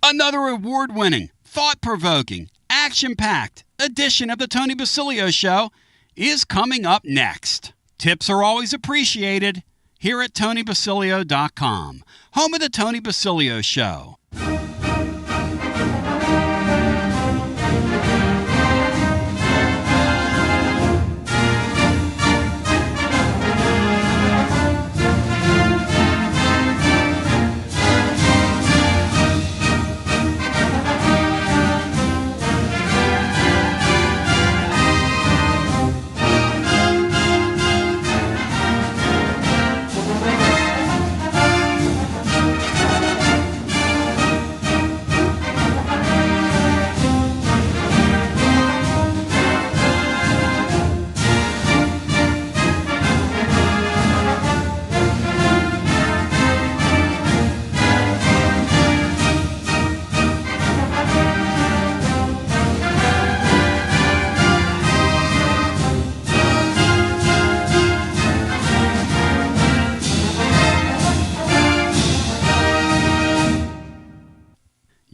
Another award-winning, thought-provoking, action-packed edition of the Tony Basilio Show is coming up next. Tips are always appreciated here at TonyBasilio.com, home of the Tony Basilio Show.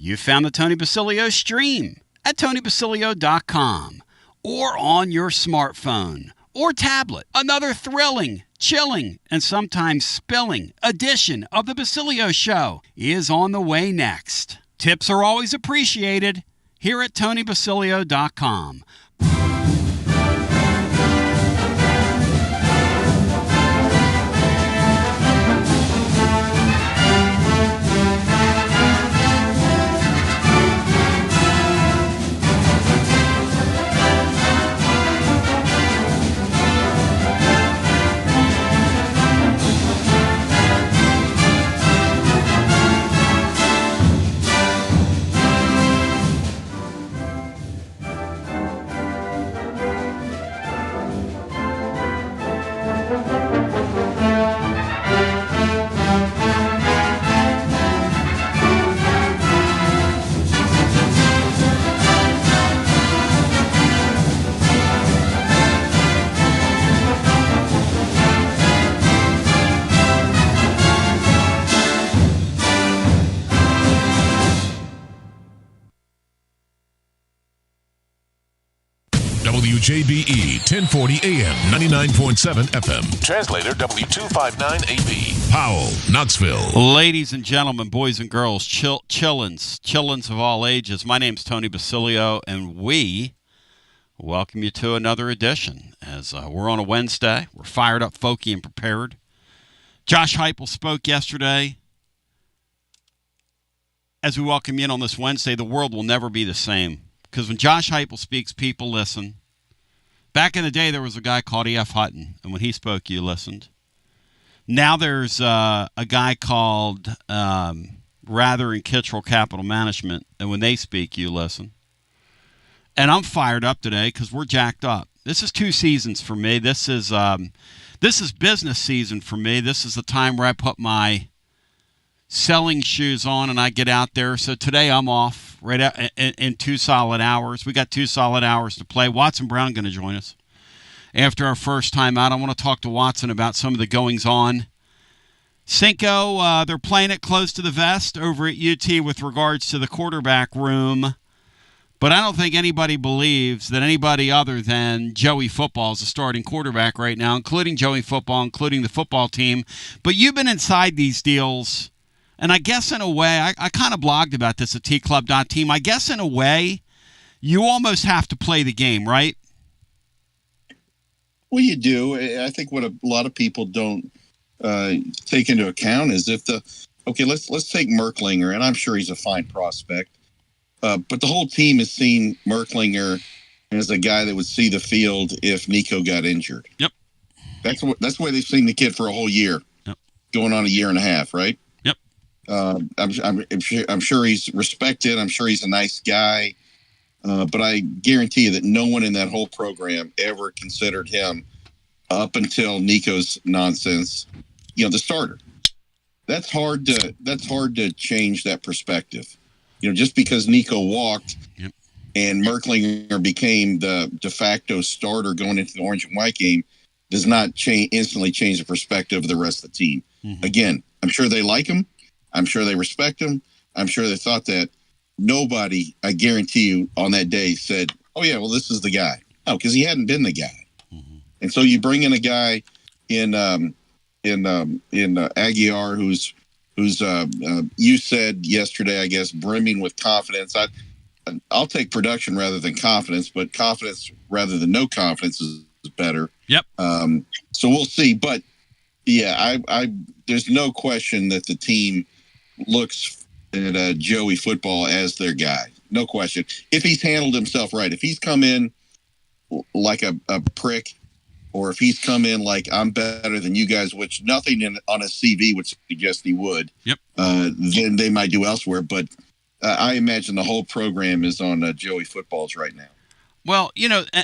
You found the Tony Basilio stream at TonyBasilio.com or on your smartphone or tablet. Another thrilling, chilling, and sometimes spilling edition of the Basilio Show is on the way next. Tips are always appreciated here at TonyBasilio.com. WJBE 1040 AM, 99.7 FM. Translator W259AB. Powell, Knoxville. Ladies and gentlemen, boys and girls, chillins of all ages, my name's Tony Basilio, and we welcome you to another edition. As we're on a Wednesday, we're fired up, folky, and prepared. Josh Heupel spoke yesterday. As we welcome you in on this Wednesday, the world will never be the same. Because when Josh Heupel speaks, people listen. Back in the day, there was a guy called E.F. Hutton, and when he spoke, you listened. Now there's a guy called Rather and Kittrell Capital Management, and when they speak, you listen. And I'm fired up today because we're jacked up. This is 2 seasons for me. This is business season for me. This is the time where I put my selling shoes on and I get out there. So today I'm off right out in 2 solid hours. We got 2 solid hours to play. Watson Brown going to join us after our first time out. I want to talk to Watson about some of the goings on. Cinco, they're playing it close to the vest over at UT with regards to the quarterback room. But I don't think anybody believes that anybody other than Joey Football is a starting quarterback right now, including Joey Football, including the football team. But you've been inside these deals. And I guess in a way, I kind of blogged about this at tclub.team. I guess in a way, you almost have to play the game, right? Well, you do. I think what a lot of people don't take into account is if let's take Merklinger, and I'm sure he's a fine prospect, but the whole team has seen Merklinger as a guy that would see the field if Nico got injured. Yep. That's the way they've seen the kid for a whole year, yep. Going on a year and a half, right? I'm sure he's respected. I'm sure he's a nice guy. But I guarantee you that no one in that whole program ever considered him up until Nico's nonsense, the starter. That's hard to change that perspective. Just because Nico walked yep. and Merklinger became the de facto starter going into the orange and white game does not instantly change the perspective of the rest of the team. Mm-hmm. Again, I'm sure they like him. I'm sure they respect him. I'm sure they thought that nobody, I guarantee you, on that day said, "Oh yeah, well this is the guy." No, because he hadn't been the guy. Mm-hmm. And so you bring in a guy in Aguiar who's you said yesterday, I guess, brimming with confidence. I'll take production rather than confidence, but confidence rather than no confidence is better. Yep. So we'll see, but yeah, I there's no question that the team looks at Joey Football as their guy. No question. If he's handled himself right, if he's come in like a prick, or if he's come in like I'm better than you guys, which nothing on his CV would suggest he would. Yep. Then they might do elsewhere, but I imagine the whole program is on Joey Footballs right now. Well,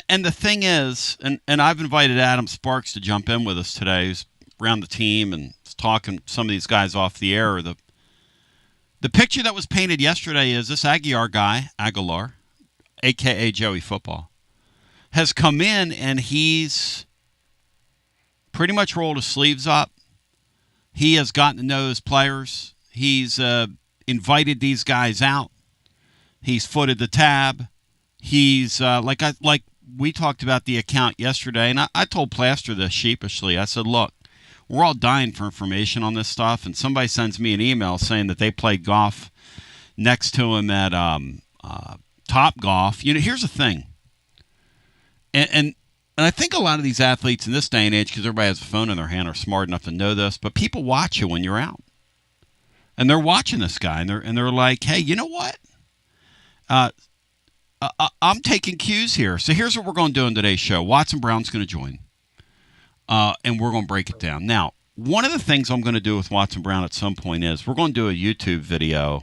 and the thing is, and I've invited Adam Sparks to jump in with us today, who's around the team and talking some of these guys off the air. The picture that was painted yesterday is this Aguilar guy, Aguilar, a.k.a. Joey Football, has come in and he's pretty much rolled his sleeves up. He has gotten to know his players. He's invited these guys out. He's footed the tab. He's like we talked about the account yesterday, and I told Plaster this sheepishly. I said, look, we're all dying for information on this stuff, and somebody sends me an email saying that they played golf next to him at Top Golf. Here's the thing, and I think a lot of these athletes in this day and age, because everybody has a phone in their hand, are smart enough to know this, but people watch you when you're out. And they're watching this guy, and they're like, hey, you know what? I'm taking cues here. So here's what we're going to do in today's show. Watson Brown's going to join, and we're going to break it down. Now, one of the things I'm going to do with Watson Brown at some point is we're going to do a YouTube video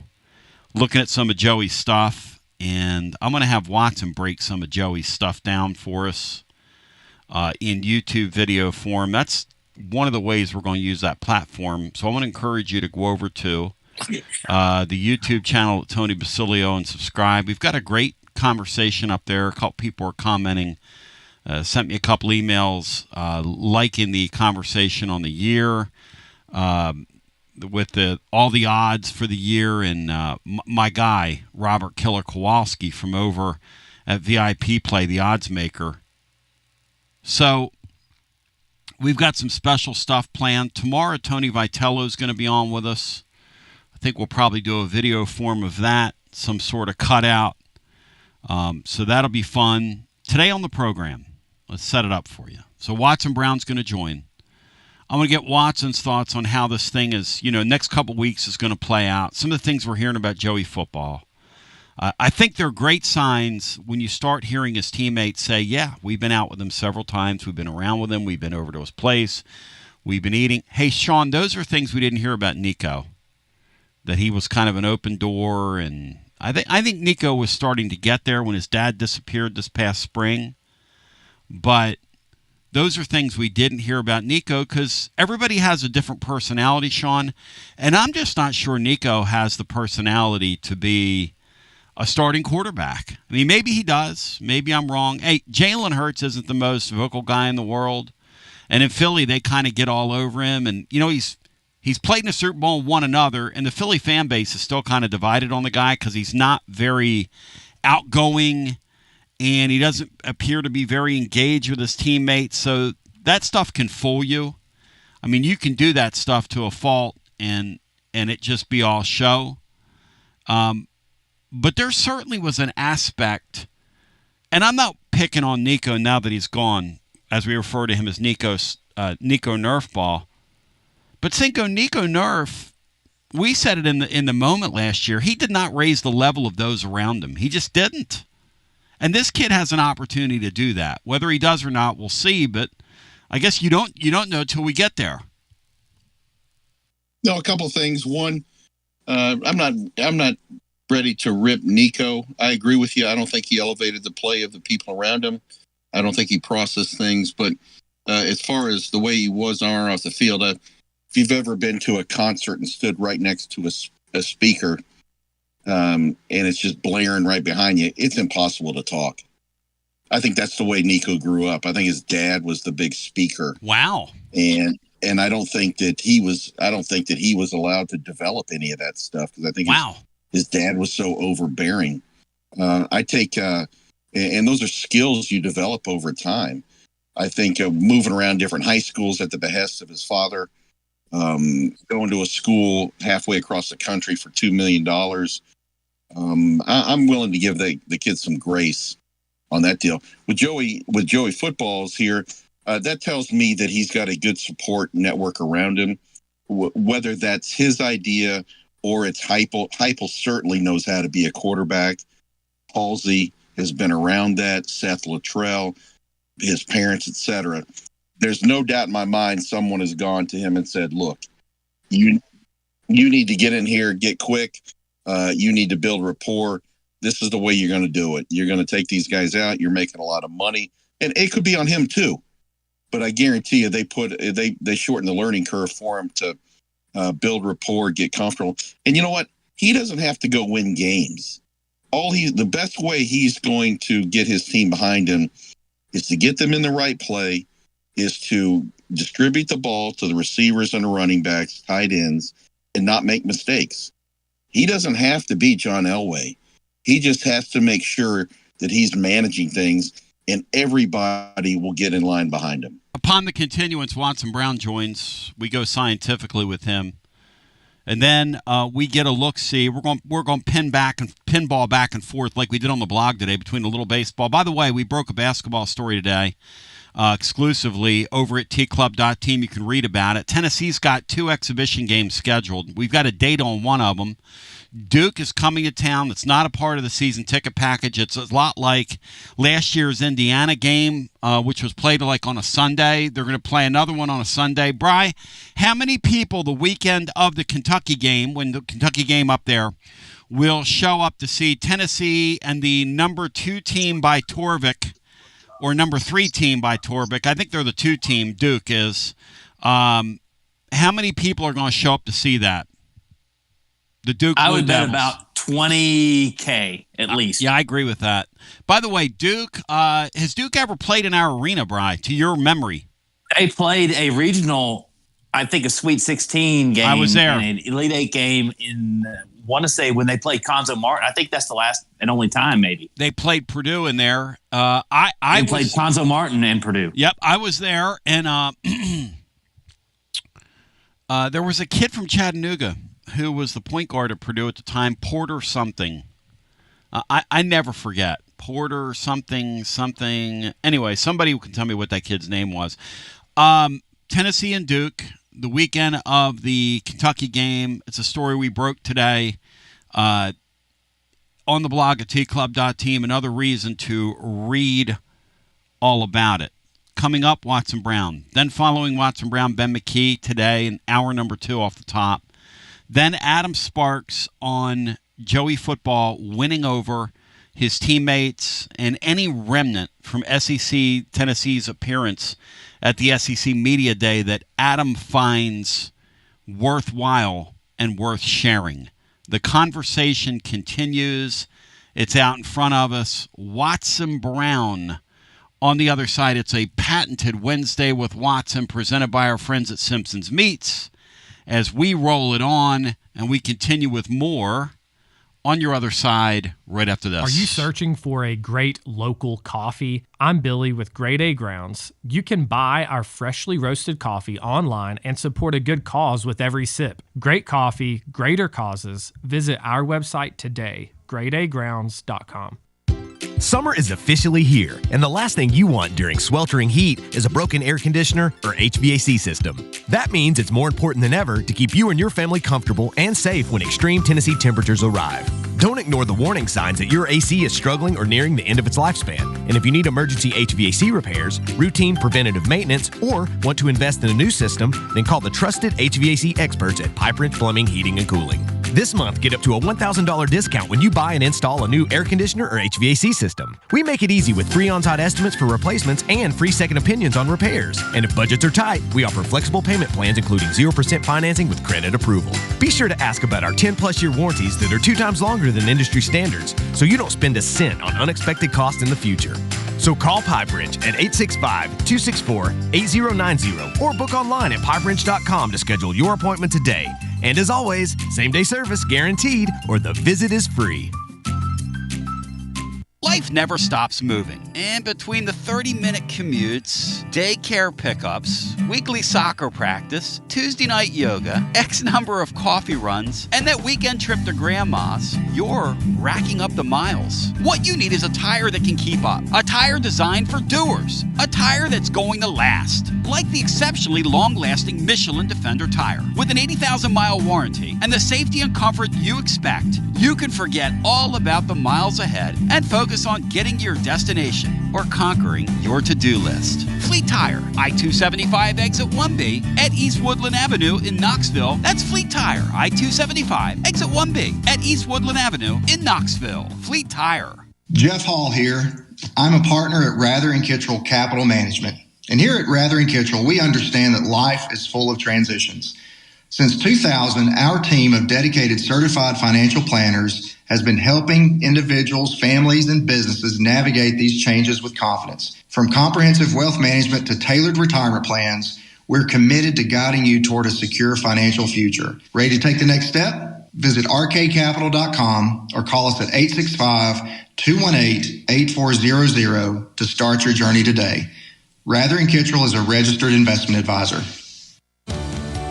looking at some of Joey's stuff, and I'm going to have Watson break some of Joey's stuff down for us in YouTube video form. That's one of the ways we're going to use that platform. So I want to encourage you to go over to the YouTube channel at Tony Basilio and subscribe. We've got a great conversation up there. A couple people are commenting, sent me a couple emails liking the conversation on the year with all the odds for the year, and my guy Robert Killer Kowalski from over at VIP Play, the odds maker. So we've got some special stuff planned. Tomorrow, Tony Vitello is going to be on with us. I think we'll probably do a video form of that, some sort of cutout. So that'll be fun. Today on the program, let's set it up for you. So Watson Brown's going to join. I'm going to get Watson's thoughts on how this thing is, next couple weeks is going to play out. Some of the things we're hearing about Joey Football. I think they're great signs when you start hearing his teammates say, yeah, we've been out with him several times. We've been around with him. We've been over to his place. We've been eating. Hey, Sean, those are things we didn't hear about Nico, that he was kind of an open door. And I think Nico was starting to get there when his dad disappeared this past spring. But those are things we didn't hear about Nico because everybody has a different personality, Sean. And I'm just not sure Nico has the personality to be a starting quarterback. I mean, maybe he does. Maybe I'm wrong. Hey, Jalen Hurts isn't the most vocal guy in the world. And in Philly, they kind of get all over him. And, he's played in a Super Bowl and won another. And the Philly fan base is still kind of divided on the guy because he's not very outgoing. And he doesn't appear to be very engaged with his teammates. So that stuff can fool you. I mean, you can do that stuff to a fault and it just be all show. But there certainly was an aspect, and I'm not picking on Nico now that he's gone, as we refer to him as Nico Nerfball. But Cinco, Nico Nerf, we said it in the moment last year, he did not raise the level of those around him. He just didn't. And this kid has an opportunity to do that. Whether he does or not, we'll see, but I guess you don't know till we get there. No, a couple of things. One, I'm not ready to rip Nico. I agree with you. I don't think he elevated the play of the people around him. I don't think he processed things. But as far as the way he was on or off the field, if you've ever been to a concert and stood right next to a speaker and it's just blaring right behind you, it's impossible to talk. I think that's the way Nico grew up. I think his dad was the big speaker. Wow. And I don't think that he was allowed to develop any of that stuff because I think his dad was so overbearing. I take, and those are skills you develop over time. I think moving around different high schools at the behest of his father, going to a school halfway across the country for $2 million. I'm willing to give the kid some grace on that deal. With Joey Footballs here, that tells me that he's got a good support network around him, whether that's his idea or it's Heupel. Heupel certainly knows how to be a quarterback. Halsey has been around that, Seth Luttrell, his parents, etc. There's no doubt in my mind someone has gone to him and said, look, you need to get in here, get quick. You need to build rapport. This is the way you're going to do it. You're going to take these guys out. You're making a lot of money. And it could be on him too. But I guarantee you they shorten the learning curve for him to build rapport, get comfortable. And you know what? He doesn't have to go win games. The best way he's going to get his team behind him is to get them in the right play, is to distribute the ball to the receivers and the running backs, tight ends, and not make mistakes. He doesn't have to be John Elway. He just has to make sure that he's managing things and everybody will get in line behind him. Upon the continuance, Watson Brown joins. We go scientifically with him. And then we get a look-see. We're going to pinball back and forth like we did on the blog today between a little baseball. By the way, we broke a basketball story today exclusively over at tclub.team. You can read about it. Tennessee's got 2 exhibition games scheduled. We've got a date on one of them. Duke is coming to town. It's not a part of the season ticket package. It's a lot like last year's Indiana game, which was played like on a Sunday. They're going to play another one on a Sunday. Bri, how many people the weekend of the Kentucky game, when the Kentucky game up there, will show up to see Tennessee and the number 2 team by Torvik, or number 3 team by Torvik? I think they're the 2 team, Duke is. How many people are going to show up to see that? The Duke Blue I would bet Devils. about 20K at least. Yeah, I agree with that. By the way, Duke, has Duke ever played in our arena, Bri, to your memory? They played a regional, I think a Sweet 16 game. I was there. And an Elite 8 game in, want to say, when they played Conzo Martin. I think that's the last and only time, maybe. They played Purdue in there. They played Conzo Martin and Purdue. Yep, I was there, and there was a kid from Chattanooga who was the point guard at Purdue at the time, Porter something. I never forget. Porter something. Anyway, somebody can tell me what that kid's name was. Tennessee and Duke, the weekend of the Kentucky game. It's a story we broke today on the blog at tclub.team. Another reason to read all about it. Coming up, Watson Brown. Then following Watson Brown, Ben McKee today in hour number 2 off the top. Then Adam Sparks on Joey Football winning over his teammates and any remnant from SEC Tennessee's appearance at the SEC Media Day that Adam finds worthwhile and worth sharing. The conversation continues. It's out in front of us. Watson Brown on the other side. It's a patented Wednesday with Watson presented by our friends at Simpson's Meats. As we roll it on and we continue with more on your other side right after this. Are you searching for a great local coffee? I'm Billy with Grade A Grounds. You can buy our freshly roasted coffee online and support a good cause with every sip. Great coffee, greater causes. Visit our website today, gradeagrounds.com. Summer is officially here, and the last thing you want during sweltering heat is a broken air conditioner or HVAC system. That means it's more important than ever to keep you and your family comfortable and safe when extreme Tennessee temperatures arrive. Don't ignore the warning signs that your AC is struggling or nearing the end of its lifespan. And if you need emergency HVAC repairs, routine preventative maintenance, or want to invest in a new system, then call the trusted HVAC experts at Pipe Wrench Plumbing, Heating, and Cooling. This month, get up to a $1,000 discount when you buy and install a new air conditioner or HVAC system. We make it easy with free on-site estimates for replacements and free second opinions on repairs. And if budgets are tight, we offer flexible payment plans including 0% financing with credit approval. Be sure to ask about our 10-plus year warranties that are 2 times longer than industry standards, so you don't spend a cent on unexpected costs in the future. So call Pipe Wrench at 865-264-8090 or book online at pipewrench.com to schedule your appointment today. And as always, same-day service guaranteed or the visit is free. Life never stops moving. And between the 30-minute commutes, daycare pickups, weekly soccer practice, Tuesday night yoga, X number of coffee runs, and that weekend trip to Grandma's, you're racking up the miles. What you need is a tire that can keep up. A tire designed for doers. A tire that's going to last. Like the exceptionally long-lasting Michelin Defender tire. With an 80,000-mile warranty and the safety and comfort you expect, you can forget all about the miles ahead and focus on getting to your destination or conquering your to-do list. Fleet Tire, I-275 exit 1B at East Woodland Avenue in Knoxville. That's Fleet Tire, I-275 exit 1B at East Woodland Avenue in Knoxville. Fleet Tire. Jeff Hall here. I'm a partner at Rather & Kittrell Capital Management. And here at Rather & Kittrell, we understand that life is full of transitions. Since 2000, our team of dedicated certified financial planners has been helping individuals, families, and businesses navigate these changes with confidence. From comprehensive wealth management to tailored retirement plans, we're committed to guiding you toward a secure financial future. Ready to take the next step? Visit rkcapital.com or call us at 865-218-8400 to start your journey today. Rather & Kittrell is a registered investment advisor.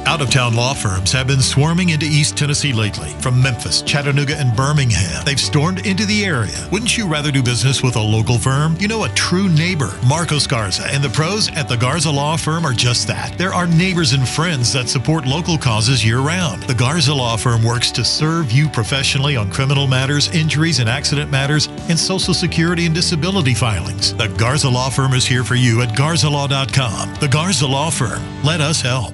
Out-of-town law firms have been swarming into East Tennessee lately. From Memphis, Chattanooga, and Birmingham, they've stormed into the area. Wouldn't you rather do business with a local firm? You know, a true neighbor. Marcos Garza and the pros at the Garza Law Firm are just that. There are neighbors and friends that support local causes year-round. The Garza Law Firm works to serve you professionally on criminal matters, injuries and accident matters, and Social Security and disability filings. The Garza Law Firm is here for you at garzalaw.com. The Garza Law Firm. Let us help.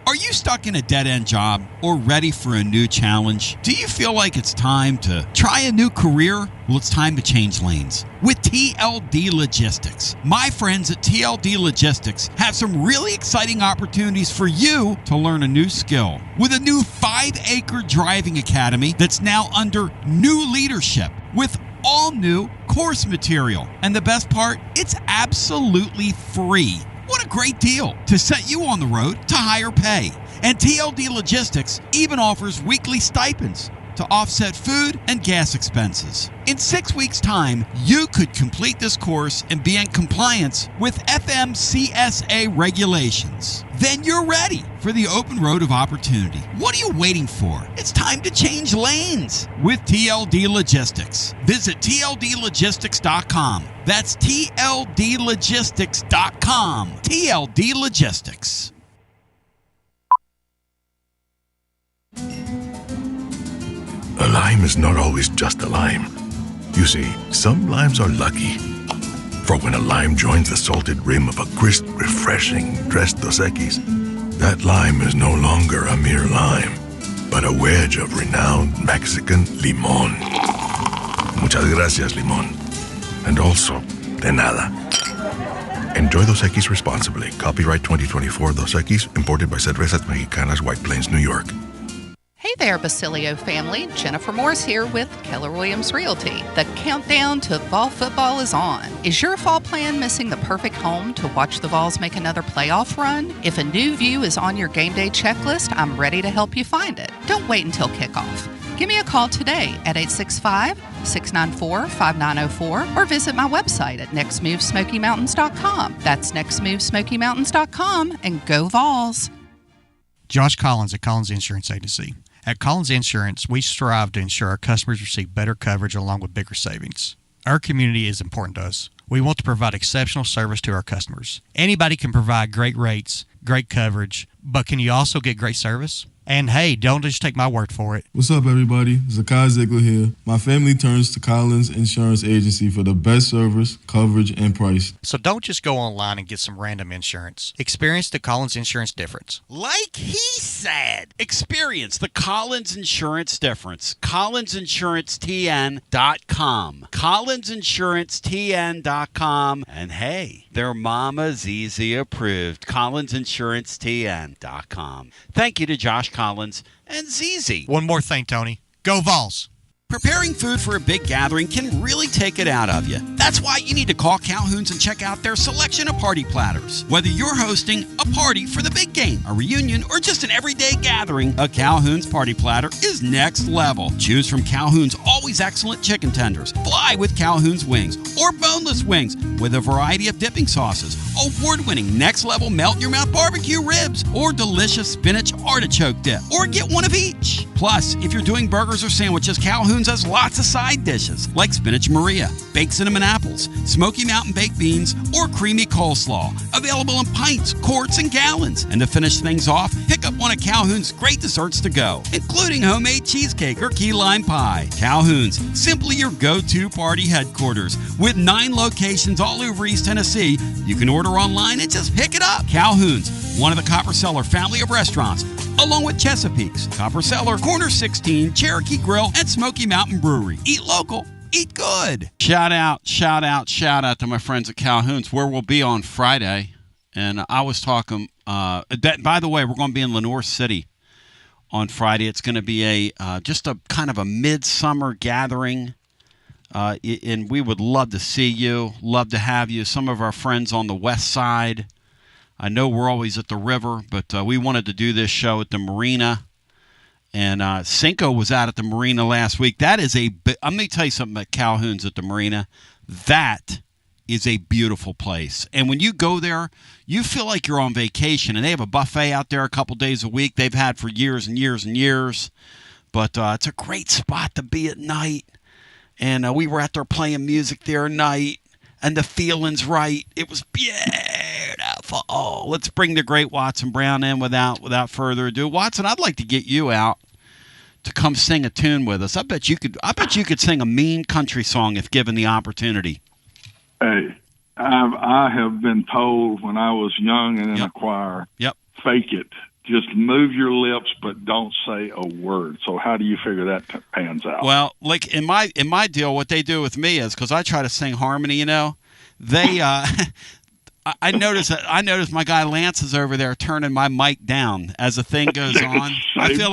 Are you stuck in a dead-end job or ready for a new challenge? Do you feel like it's time to try a new career? Well, it's time to change lanes with TLD Logistics. My friends at TLD Logistics have some really exciting opportunities for you to learn a new skill. With a new 5-acre driving academy that's now under new leadership with all new course material. And the best part, it's absolutely free. What a great deal to set you on the road to higher pay. And TLD Logistics even offers weekly stipends to offset food and gas expenses. In 6 weeks' time, you could complete this course and be in compliance with FMCSA regulations. Then you're ready for the open road of opportunity. What are you waiting for? It's time to change lanes with TLD Logistics. Visit tldlogistics.com. That's tldlogistics.com. TLD Logistics. A lime is not always just a lime. You see, some limes are lucky. For when a lime joins the salted rim of a crisp, refreshing Tres Dos Equis, that lime is no longer a mere lime, but a wedge of renowned Mexican limón. Muchas gracias, limón. And also, de nada. Enjoy Dos Equis responsibly. Copyright 2024 Dos Equis, imported by Cervezas Mexicanas, White Plains, New York. Hey there, Basilio family. Jennifer Morris here with Keller Williams Realty. The countdown to fall football is on. Is your fall plan missing the perfect home to watch the Vols make another playoff run? If a new view is on your game day checklist, I'm ready to help you find it. Don't wait until kickoff. Give me a call today at 865-694-5904 or visit my website at nextmovesmokymountains.com. That's nextmovesmokymountains.com, and go Vols. Josh Collins at Collins Insurance Agency. At Collins Insurance, we strive to ensure our customers receive better coverage along with bigger savings. Our community is important to us. We want to provide exceptional service to our customers. Anybody can provide great rates, great coverage, but can you also get great service? And hey, don't just take my word for it. What's up, everybody? Zakai Ziegler here. My family turns to Collins Insurance Agency for the best service, coverage, and price. So don't just go online and get some random insurance. Experience the Collins Insurance difference. Like he said, experience the Collins Insurance difference. CollinsInsuranceTN.com. CollinsInsuranceTN.com. And hey, their Mama ZZ approved. CollinsInsuranceTN.com. Thank you to Josh Collins and ZZ. One more thing, Tony. Go Vols! Preparing food for a big gathering can really take it out of you. That's why you need to call Calhoun's and check out their selection of party platters. Whether you're hosting a party for the big game, a reunion, or just an everyday gathering, a Calhoun's party platter is next level. Choose from Calhoun's always excellent chicken tenders, fly with Calhoun's wings, or boneless wings with a variety of dipping sauces, award-winning next-level melt-in-your-mouth barbecue ribs, or delicious spinach artichoke dip, or get one of each. Plus, if you're doing burgers or sandwiches, Calhoun's has lots of side dishes like spinach Maria, baked cinnamon apples, Smoky Mountain baked beans, or creamy coleslaw. Available in pints, quarts, and gallons. And to finish things off, pick up one of Calhoun's great desserts to go, including homemade cheesecake or key lime pie. Calhoun's, simply your go-to party headquarters. With 9 locations all over East Tennessee, you can order online and just pick it up. Calhoun's, one of the Copper Cellar family of restaurants, along with Chesapeake's, Copper Cellar, Corner 16, Cherokee Grill, and Smoky Mountain Brewery. Eat local, eat good. Shout out to my friends at Calhoun's, where we'll be on Friday. And I was talking, by the way, we're going to be in Lenoir City on Friday. It's going to be just a kind of a midsummer gathering. And we would love to see you, love to have you. Some of our friends on the west side. I know we're always at the river, but we wanted to do this show at the marina. And Cinco was out at the marina last week. That is I'm going to tell you something about Calhoun's at the marina. That is a beautiful place. And when you go there, you feel like you're on vacation. And they have a buffet out there a couple days a week. They've had for years and years and years. But it's a great spot to be at night. And we were out there playing music there at night. And the feeling's right. It was beautiful. Oh, let's bring the great Watson Brown in without further ado. Watson, I'd like to get you out to come sing a tune with us. I bet you could sing a mean country song if given the opportunity. Hey, I have been told when I was young and in a choir, fake it. Just move your lips, but don't say a word. So how do you figure that pans out? Well, like in my deal, what they do with me is, because I try to sing harmony, they I noticed my guy Lance is over there turning my mic down as the thing goes on. I feel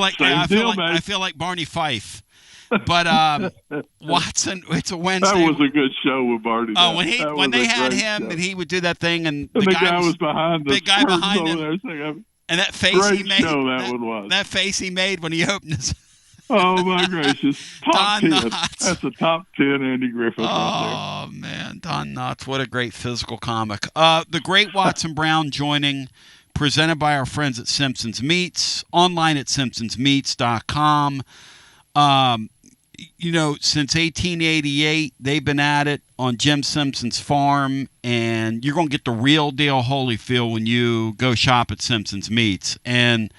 like Barney Fife. But Watson, it's a Wednesday. That was a good show with Barney. Oh, when they had him show. And he would do that thing, and the guy was behind the big guy behind him. And that face he made, that face he made when he opened his. Oh my gracious! Top Don 10. Knotts. That's a top 10 Andy Griffith. Oh man, Don Knotts, what a great physical comic. The great Watson Brown joining, presented by our friends at Simpsons Meats, online at simpsonsmeats.com. Since 1888, they've been at it on Jim Simpson's farm, and you're going to get the real deal Holyfield when you go shop at Simpson's Meats. And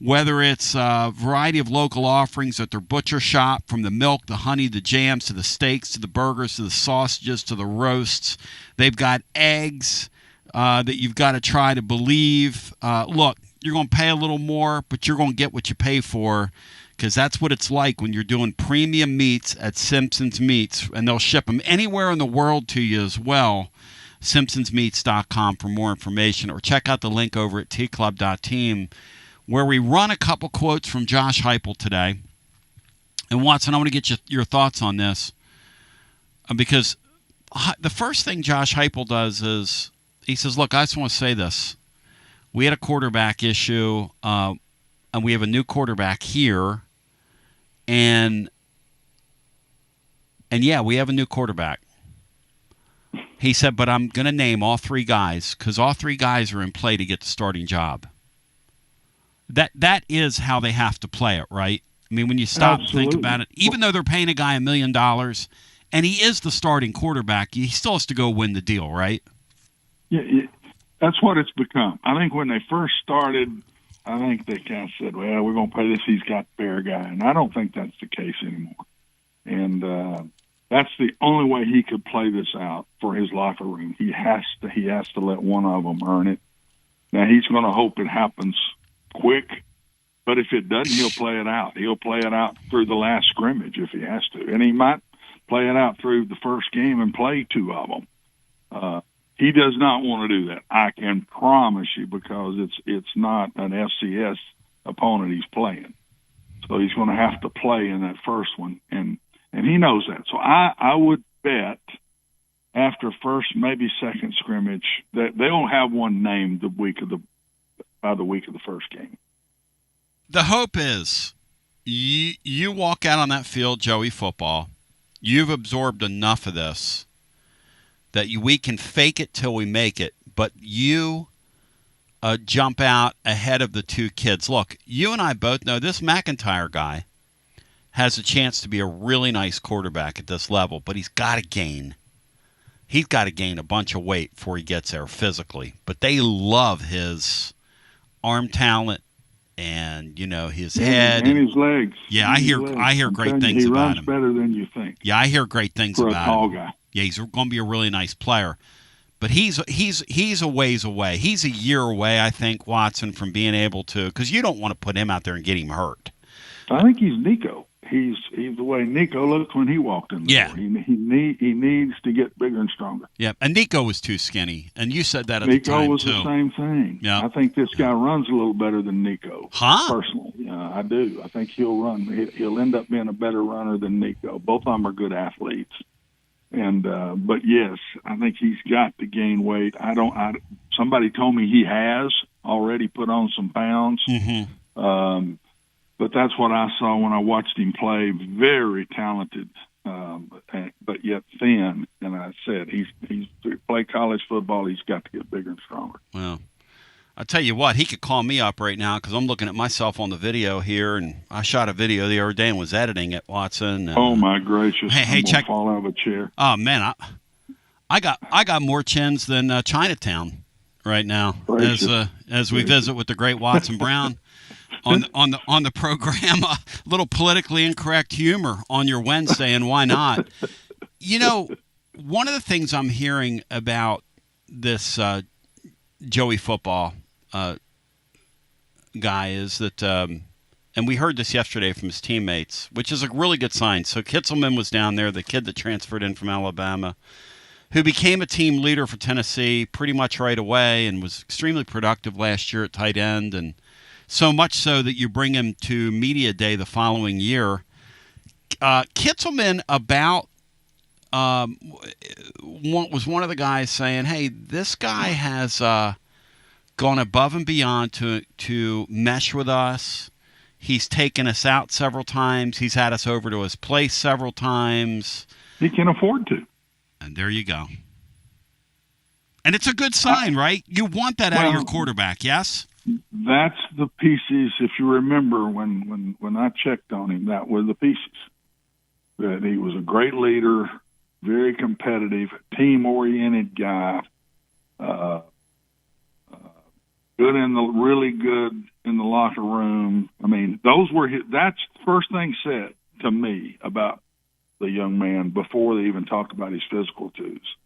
whether it's a variety of local offerings at their butcher shop, from the milk, the honey, the jams, to the steaks, to the burgers, to the sausages, to the roasts, they've got eggs that you've got to try to believe. Look, you're going to pay a little more, but you're going to get what you pay for. Because that's what it's like when you're doing premium meats at Simpsons Meats, and they'll ship them anywhere in the world to you as well. Simpsonsmeats.com for more information, or check out the link over at tclub.team, where we run a couple quotes from Josh Heupel today. And Watson, I want to get your thoughts on this, because the first thing Josh Heupel does is he says, "Look, I just want to say this: we had a quarterback issue." And we have a new quarterback here, and yeah, we have a new quarterback. He said, but I'm going to name all 3 guys, because all 3 guys are in play to get the starting job. That is how they have to play it, right? I mean, when you stop and think about it, even though they're paying a guy $1 million, and he is the starting quarterback, he still has to go win the deal, right? Yeah, that's what it's become. I think when they first started, I think they kind of said, well, we're going to pay this he's got fair guy. And I don't think that's the case anymore. And that's the only way he could play this out for his locker room. He has to let one of them earn it. Now, he's going to hope it happens quick. But if it doesn't, he'll play it out. He'll play it out through the last scrimmage if he has to. And he might play it out through the first game and play 2 of them. He does not want to do that. I can promise you, because it's not an FCS opponent he's playing. So he's going to have to play in that first one. And And he knows that. So I would bet after first, maybe second scrimmage, that they'll have one named by the week of the first game. The hope is you walk out on that field, Joey football, you've absorbed enough of this that we can fake it till we make it, but you jump out ahead of the two kids. Look, you and I both know this McIntyre guy has a chance to be a really nice quarterback at this level, but he's got to gain a bunch of weight before he gets there physically. But they love his arm talent and, his head and his legs. Yeah, I hear great things about him. He runs better than you think. Yeah, I hear great things for about a tall him. Guy. Yeah, he's going to be a really nice player. But he's a ways away. He's a year away, I think, Watson, from being able to, because you don't want to put him out there and get him hurt. I think he's Nico. He's the way Nico looked when he walked in the door. He needs to get bigger and stronger. Yeah, and Nico was too skinny, and you said that at Nico the time, was too. the same thing. Yeah. I think this guy runs a little better than Nico. Huh? Personally, I do. I think he'll run. He'll end up being a better runner than Nico. Both of them are good athletes. And but yes, I think he's got to gain weight. Somebody told me he has already put on some pounds. Mm-hmm. But that's what I saw when I watched him play. Very talented, but yet thin. And I said, he's to play college football. He's got to get bigger and stronger. Well, I tell you what, he could call me up right now because I'm looking at myself on the video here, and I shot a video the other day and was editing it, Watson. And, oh my gracious! Hey, check! Fall out of a chair. Oh man, I got more chins than Chinatown right now as we visit with the great Watson Brown. On the program, a little politically incorrect humor on your Wednesday, and why not? One of the things I'm hearing about this Joey football guy is that, and we heard this yesterday from his teammates, which is a really good sign. So Kitzelman was down there, the kid that transferred in from Alabama, who became a team leader for Tennessee pretty much right away and was extremely productive last year at tight end, and so much so that you bring him to media day the following year. Kitzelman was one of the guys saying, hey, this guy has gone above and beyond to mesh with us. He's taken us out several times. He's had us over to his place several times. He can afford to. And there you go. And it's a good sign, right? You want that out of your quarterback, yes? That's the pieces. If you remember when I checked on him, that were the pieces. That he was a great leader, very competitive, team-oriented guy, really good in the locker room. I mean, that's the first thing said to me about the young man before they even talked about his physical twos.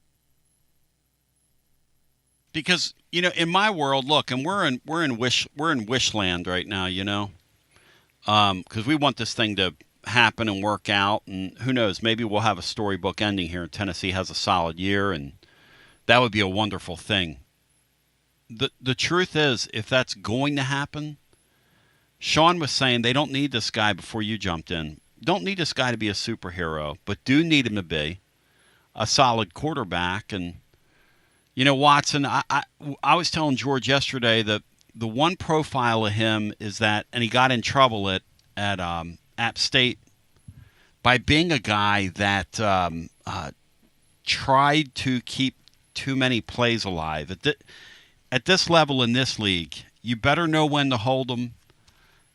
Because in my world, look, and we're in wishland right now, because we want this thing to happen and work out, and who knows, maybe we'll have a storybook ending here. Tennessee has a solid year, and that would be a wonderful thing. The truth is, if that's going to happen, Sean was saying they don't need this guy before you jumped in. Don't need this guy to be a superhero, but do need him to be a solid quarterback. And Watson, I was telling George yesterday that the one profile of him is that, and he got in trouble at App State by being a guy that tried to keep too many plays alive. At this level in this league, you better know when to hold them,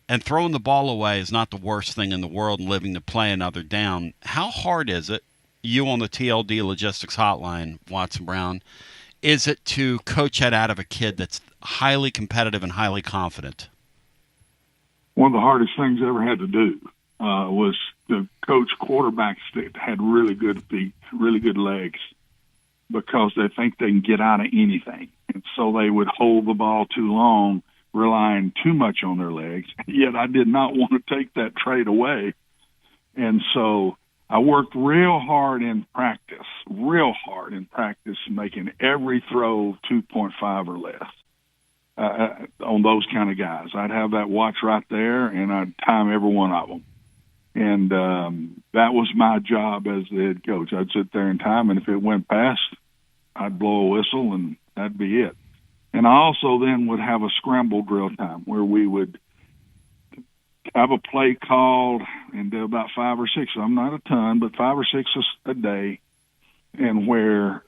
and throwing the ball away is not the worst thing in the world and living to play another down. How hard is it, you on the TLD Logistics Hotline, Watson Brown, is it to coach that out of a kid that's highly competitive and highly confident? One of the hardest things I ever had to do was to coach quarterbacks that had really good feet, really good legs, because they think they can get out of anything. And so they would hold the ball too long, relying too much on their legs. Yet I did not want to take that trait away. And so I worked real hard in practice, making every throw 2.5 or less on those kind of guys. I'd have that watch right there, and I'd time every one of them. And that was my job as the head coach. I'd sit there in time, and if it went past, I'd blow a whistle, and that'd be it. And I also then would have a scramble drill time where we would have a play called and do about 5 or 6. I'm not a ton, but 5 or 6 a day, and where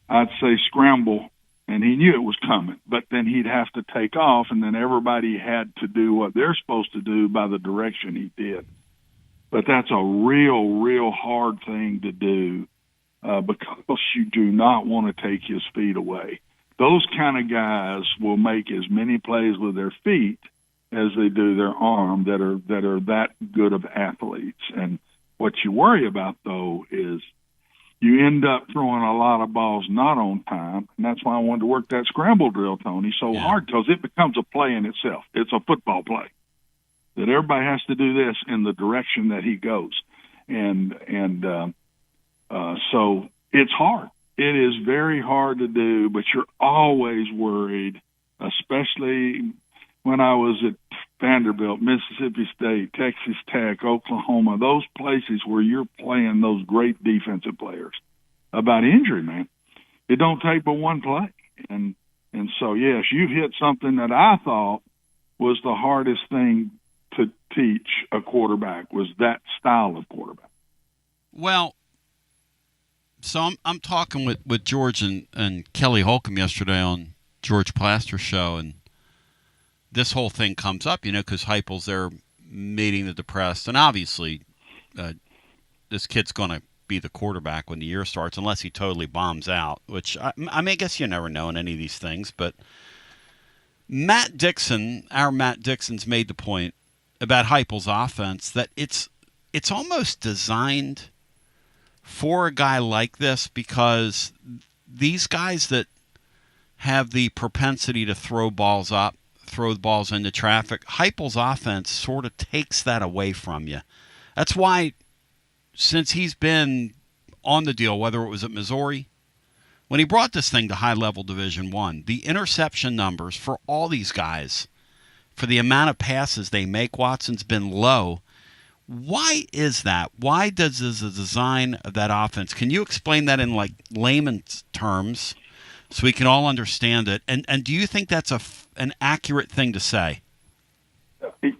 I'd say scramble, and he knew it was coming, but then he'd have to take off, and then everybody had to do what they're supposed to do by the direction he did. But that's a real hard thing to do because you do not want to take his feet away. Those kind of guys will make as many plays with their feet as they do their arm that are that good of athletes. And what you worry about, though, is you end up throwing a lot of balls not on time, and that's why I wanted to work that scramble drill, Tony, so hard, because it becomes a play in itself. It's a football play that everybody has to do this in the direction that he goes. So it's hard. It is very hard to do, but you're always worried, especially when I was at Vanderbilt, Mississippi State, Texas Tech, Oklahoma, those places where you're playing those great defensive players, about injury, man. It don't take but one play. And so, yes, you've hit something that I thought was the hardest thing to teach a quarterback, was that style of quarterback. Well, so I'm talking with George and Kelly Holcomb yesterday on George Plaster's show, and this whole thing comes up, because Heupel's there meeting the depressed, and obviously this kid's going to be the quarterback when the year starts, unless he totally bombs out, which, I guess you never know in any of these things, but Matt Dixon's made the point about Heupel's offense that it's almost designed for a guy like this, because these guys that have the propensity to throw balls into traffic, Heupel's offense sort of takes that away from you. That's why, since he's been on the deal, whether it was at Missouri, when he brought this thing to high-level Division I, the interception numbers for all these guys, for the amount of passes they make, Watson's been low. Why is that? Why does the design of that offense? Can you explain that in layman's terms so we can all understand it? And do you think that's an accurate thing to say?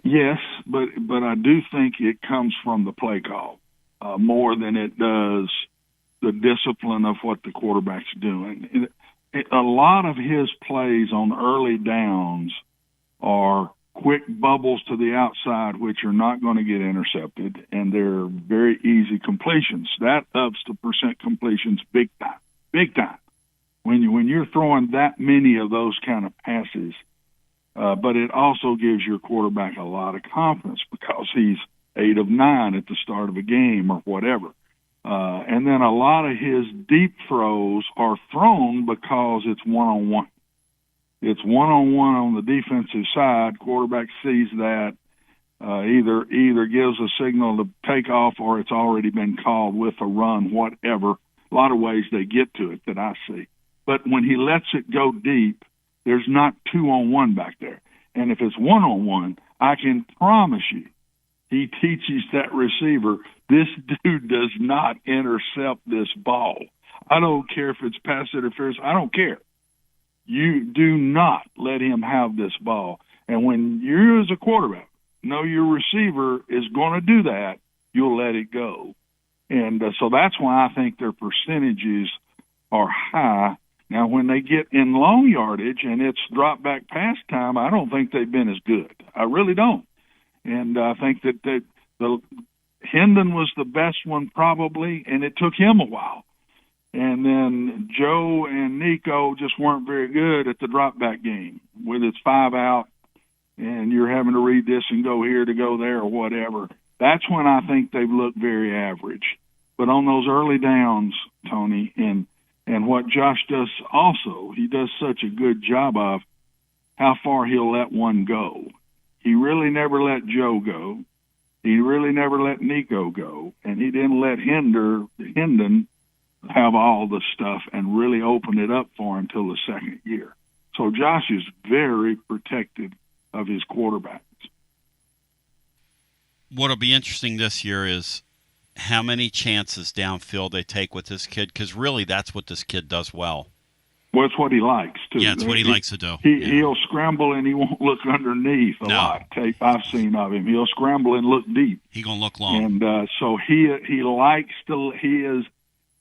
Yes, but I do think it comes from the play call more than it does the discipline of what the quarterback's doing. A lot of his plays on early downs are quick bubbles to the outside, which are not going to get intercepted, and they're very easy completions. That ups the percent completions big time. When you're throwing that many of those kind of passes, but it also gives your quarterback a lot of confidence because he's 8 of 9 at the start of a game or whatever. And then a lot of his deep throws are thrown because it's one-on-one. It's one-on-one on the defensive side. Quarterback sees that, either gives a signal to take off or it's already been called with a run, whatever. A lot of ways they get to it that I see. But when he lets it go deep, there's not 2-on-1 back there. And if it's 1-on-1, I can promise you he teaches that receiver, this dude does not intercept this ball. I don't care if it's pass interference. I don't care. You do not let him have this ball. And when you as a quarterback know your receiver is going to do that, you'll let it go. And so that's why I think their percentages are high. Now, when they get in long yardage and it's drop back pass time, I don't think they've been as good. I really don't. And I think that the Hendon was the best one probably, and it took him a while. And then Joe and Nico just weren't very good at the drop back game with its 5 out, and you're having to read this and go here to go there or whatever. That's when I think they've looked very average. But on those early downs, Tony, and what Josh does also, he does such a good job of how far he'll let one go. He really never let Joe go. He really never let Nico go. And he didn't let Hendon have all the stuff and really open it up for him till the second year. So Josh is very protective of his quarterbacks. What'll be interesting this year is how many chances downfield they take with this kid, because really that's what this kid does well. Well, it's what he likes, too. Yeah, it's what he likes to do. He'll scramble and he won't look underneath a lot. Tape I've seen of him. He'll scramble and look deep. He gonna look long. And so he likes to. He is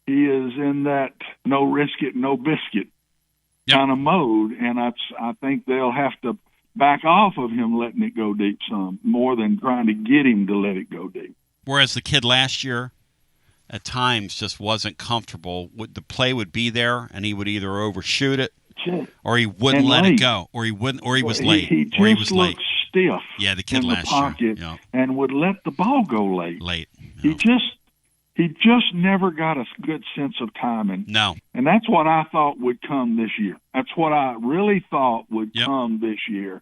in that no risk it, no biscuit kind of mode, and I think they'll have to back off of him letting it go deep some more than trying to get him to let it go deep. Whereas the kid last year, at times, just wasn't comfortable. The play would be there, and he would either overshoot it, or he wouldn't let it go, or he was late, He just looked stiff. Yeah, the kid in the last pocket year, and would let the ball go late. Yeah. He just never got a good sense of timing. No, and that's what I thought would come this year. That's what I really thought would come this year.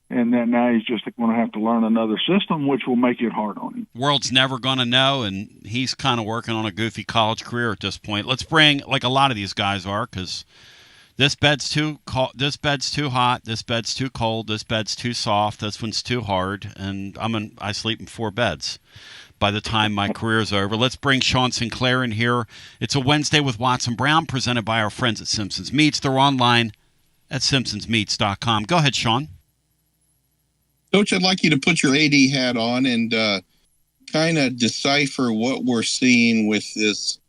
And then now he's just going to have to learn another system, which will make it hard on him. World's never going to know, and he's kind of working on a goofy college career at this point. Let's bring, like a lot of these guys are, because this bed's too hot, this bed's too cold, this bed's too soft, this one's too hard, and I sleep in 4 beds by the time my career's over. Let's bring Sean Sinclair in here. It's a Wednesday with Watson Brown, presented by our friends at Simpsons Meats. They're online at simpsonsmeats.com. Go ahead, Sean. Coach, I'd like you to put your AD hat on and kind of decipher what we're seeing with this,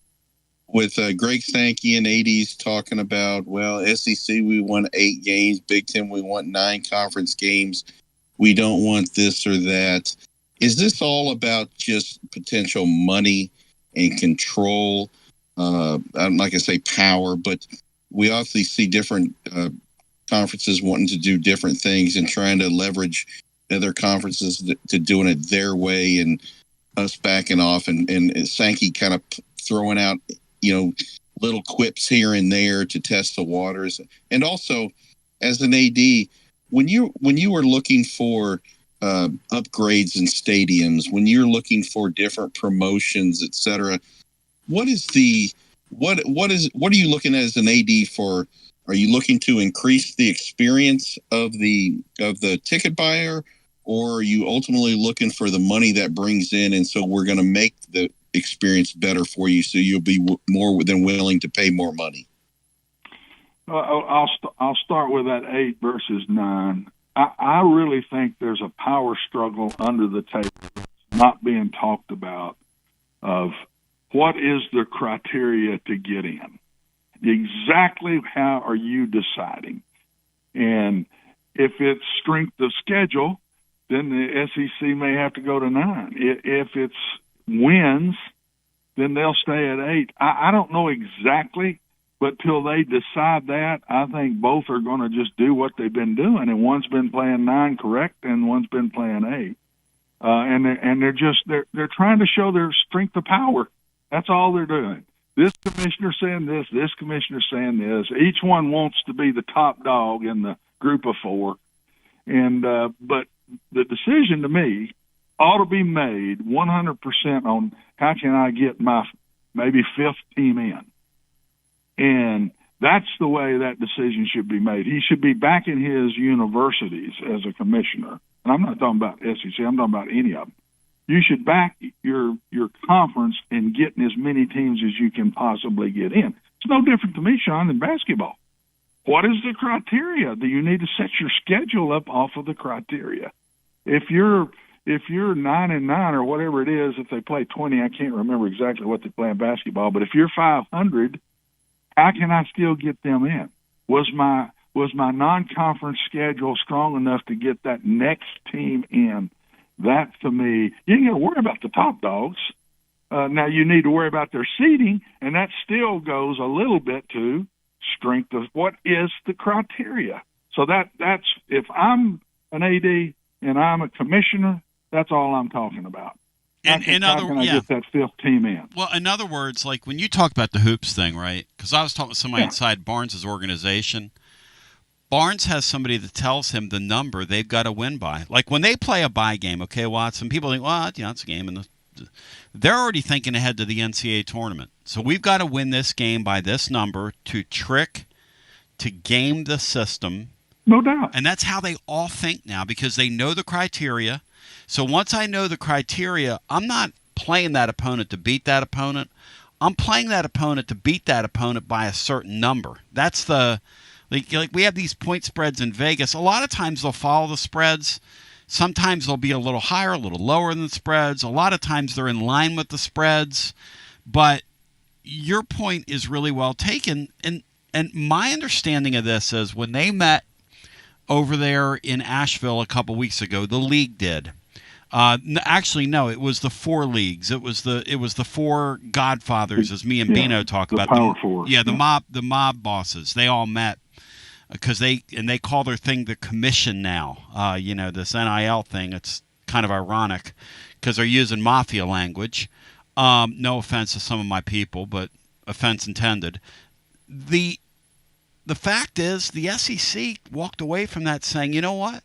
with Greg Sankey and ADs talking about, well, SEC, we won 8 games. Big Ten, we won 9 conference games. We don't want this or that. Is this all about just potential money and control? I'm not going to say power, but we obviously see different conferences wanting to do different things and trying to leverage other conferences to doing it their way, and us backing off, and Sankey kind of throwing out, little quips here and there to test the waters. And also, as an AD, when you were looking for upgrades in stadiums, when you're looking for different promotions, etc., what are you looking at as an AD for? Are you looking to increase the experience of the ticket buyer, or are you ultimately looking for the money that brings in, and so we're going to make the experience better for you, so you'll be more than willing to pay more money? I'll start with that 8 versus 9. I really think there's a power struggle under the table that's not being talked about, of what is the criteria to get in. Exactly how are you deciding? And if it's strength of schedule, then the SEC may have to go to 9. If it's wins, then they'll stay at 8. I don't know exactly, but till they decide that, I think both are going to just do what they've been doing. And one's been playing 9 correct, and one's been playing 8. And they're trying to show their strength of power. That's all they're doing. This commissioner saying this commissioner saying this. Each one wants to be the top dog in the group of 4. And but the decision to me ought to be made 100% on how can I get my maybe 5th team in. And that's the way that decision should be made. He should be backing his universities as a commissioner. And I'm not talking about SEC. I'm talking about any of them. You should back your conference in getting as many teams as you can possibly get in. It's no different to me, Sean, than basketball. What is the criteria? Do you need to set your schedule up off of the criteria? If you're 9-9 or whatever it is, if they play 20, I can't remember exactly what they play in basketball, but if you're 500, how can I still get them in? Was my non-conference schedule strong enough to get that next team in? That, to me, you ain't got to worry about the top dogs. Now, you need to worry about their seeding, and that still goes a little bit to strength of what is the criteria. So that's if I'm an AD and I'm a commissioner, that's all I'm talking about. How can I get that 5th team in? Well, in other words, like when you talk about the hoops thing, right? Because I was talking with somebody inside Barnes' organization. Barnes has somebody that tells him the number they've got to win by. Like when they play a bye game, okay, Watson, people think, well, it's a game. And they're already thinking ahead to the NCAA tournament. So we've got to win this game by this number to game the system. No doubt. And that's how they all think now, because they know the criteria. So once I know the criteria, I'm not playing that opponent to beat that opponent. I'm playing that opponent to beat that opponent by a certain number. That's the like we have these point spreads in Vegas. A lot of times they'll follow the spreads. Sometimes they'll be a little higher, a little lower than the spreads. A lot of times they're in line with the spreads. But your point is really well taken. And my understanding of this is when they met over there in Asheville a couple weeks ago, the league did. Actually, no, it was the four leagues. It was the four godfathers, as me and Bino talk about. Power four. Yeah, the mob bosses. They all met because they call their thing the commission now. This NIL thing. It's kind of ironic because they're using mafia language. No offense to some of my people, but offense intended. The fact is, the SEC walked away from that saying, you know what?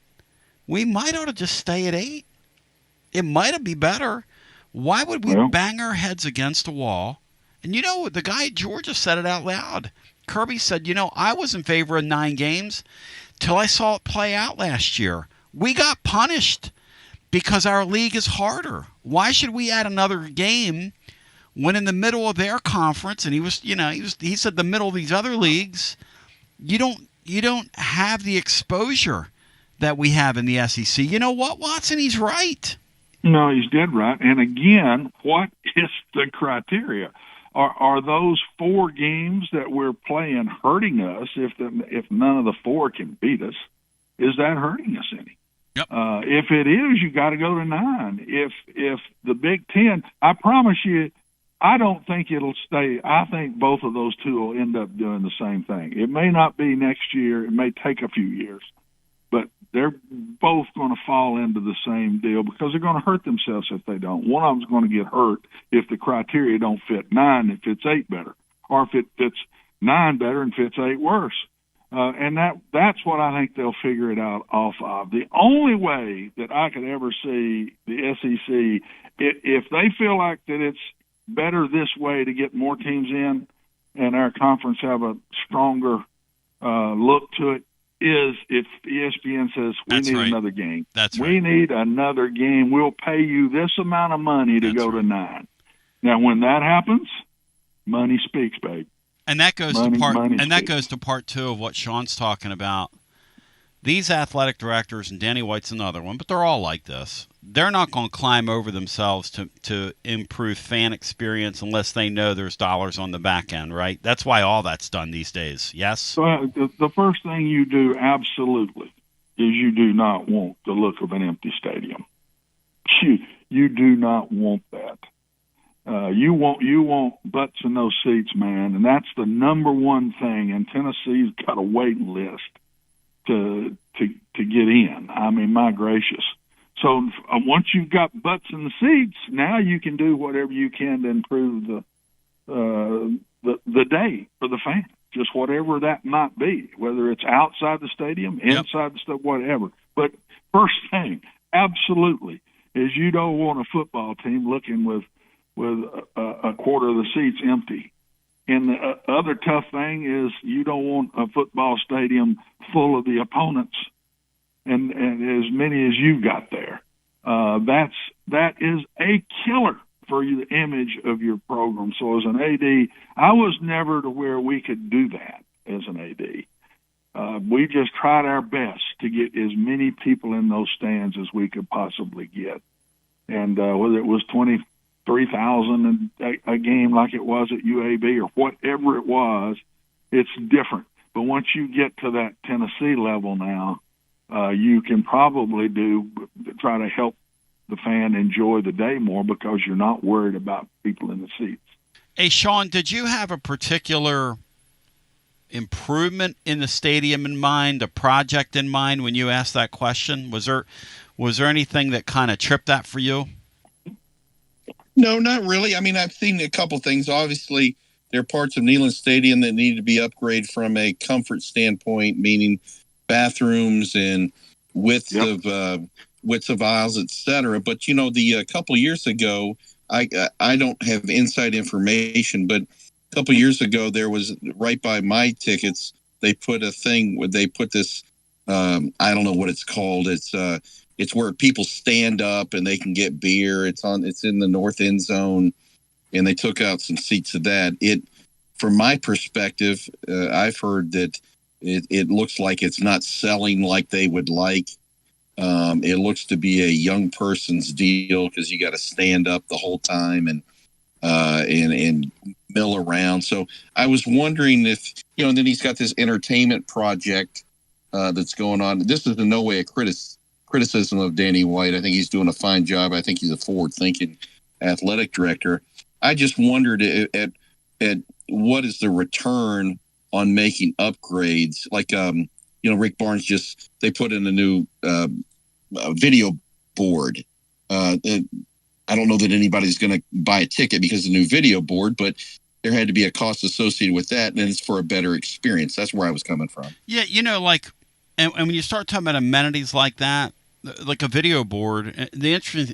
We might ought to just stay at 8. It might be better. Why would we bang our heads against a wall? And the guy at Georgia said it out loud. Kirby said, I was in favor of 9 games till I saw it play out last year. We got punished because our league is harder. Why should we add another game when in the middle of their conference, and he said the middle of these other leagues, you don't have the exposure that we have in the SEC. You know what, Watson? He's right. No, he's dead right. And again, what is the criteria? Are those 4 games that we're playing hurting us if none of the 4 can beat us? Is that hurting us any? Yep. If it is, you got to go to 9. If the Big Ten, I promise you, I don't think it'll stay. I think both of those two will end up doing the same thing. It may not be next year. It may take a few years. But they're both going to fall into the same deal because they're going to hurt themselves if they don't. One of them's going to get hurt if the criteria don't fit 9 and fits 8 better, or if it fits 9 better and fits 8 worse. And that's what I think they'll figure it out off of. The only way that I could ever see the SEC, if they feel like that it's better this way to get more teams in and our conference have a stronger look to it, is if ESPN says we need another game. We need another game. We'll pay you this amount of money to go to 9. Now, when that happens, money speaks, babe. And that goes goes to part 2 of what Sean's talking about. These athletic directors, and Danny White's another one, but they're all like this. They're not going to climb over themselves to improve fan experience unless they know there's dollars on the back end, right? That's why all that's done these days. Yes? So the first thing you do, absolutely, is you do not want the look of an empty stadium. You do not want that. You want butts in those seats, man, and that's the number one thing. And Tennessee's got a waiting list to get in. I mean, my gracious. So once you've got butts in the seats, now you can do whatever you can to improve the day for the fan. Just whatever that might be, whether it's outside the stadium, inside the stadium, whatever. But first thing, absolutely, is you don't want a football team looking with a quarter of the seats empty. And the other tough thing is you don't want a football stadium full of the opponents and as many as you've got there. That is a killer for the image of your program. So as an AD, I was never to where we could do that as an AD. We just tried our best to get as many people in those stands as we could possibly get. And whether it was 23,000 a game like it was at UAB or whatever it was, it's different. But once you get to that Tennessee level now, you can probably try to help the fan enjoy the day more because you're not worried about people in the seats. Hey, Sean, did you have a particular improvement in the stadium in mind, a project in mind when you asked that question? Was there anything that kind of tripped that for you? No, not really. I mean, I've seen a couple things. Obviously, there are parts of Neyland Stadium that need to be upgraded from a comfort standpoint, meaning bathrooms and width of aisles, etc. But the couple years ago, I don't have inside information, but a couple years ago there was right by my tickets. They put a thing where they put this I don't know what it's called. It's where people stand up and they can get beer. It's in the north end zone, and they took out some seats of that. From my perspective, I've heard that it looks like it's not selling like they would like. It looks to be a young person's deal because you got to stand up the whole time and mill around. So I was wondering if, and then he's got this entertainment project that's going on. This is in no way a criticism of Danny White. I think he's doing a fine job. I think he's a forward-thinking athletic director. I just wondered at what is the return on making upgrades? Like, Rick Barnes they put in a new video board. I don't know that anybody's going to buy a ticket because of the new video board, but there had to be a cost associated with that, and it's for a better experience. That's where I was coming from. Yeah, and when you start talking about amenities like that, like a video board, the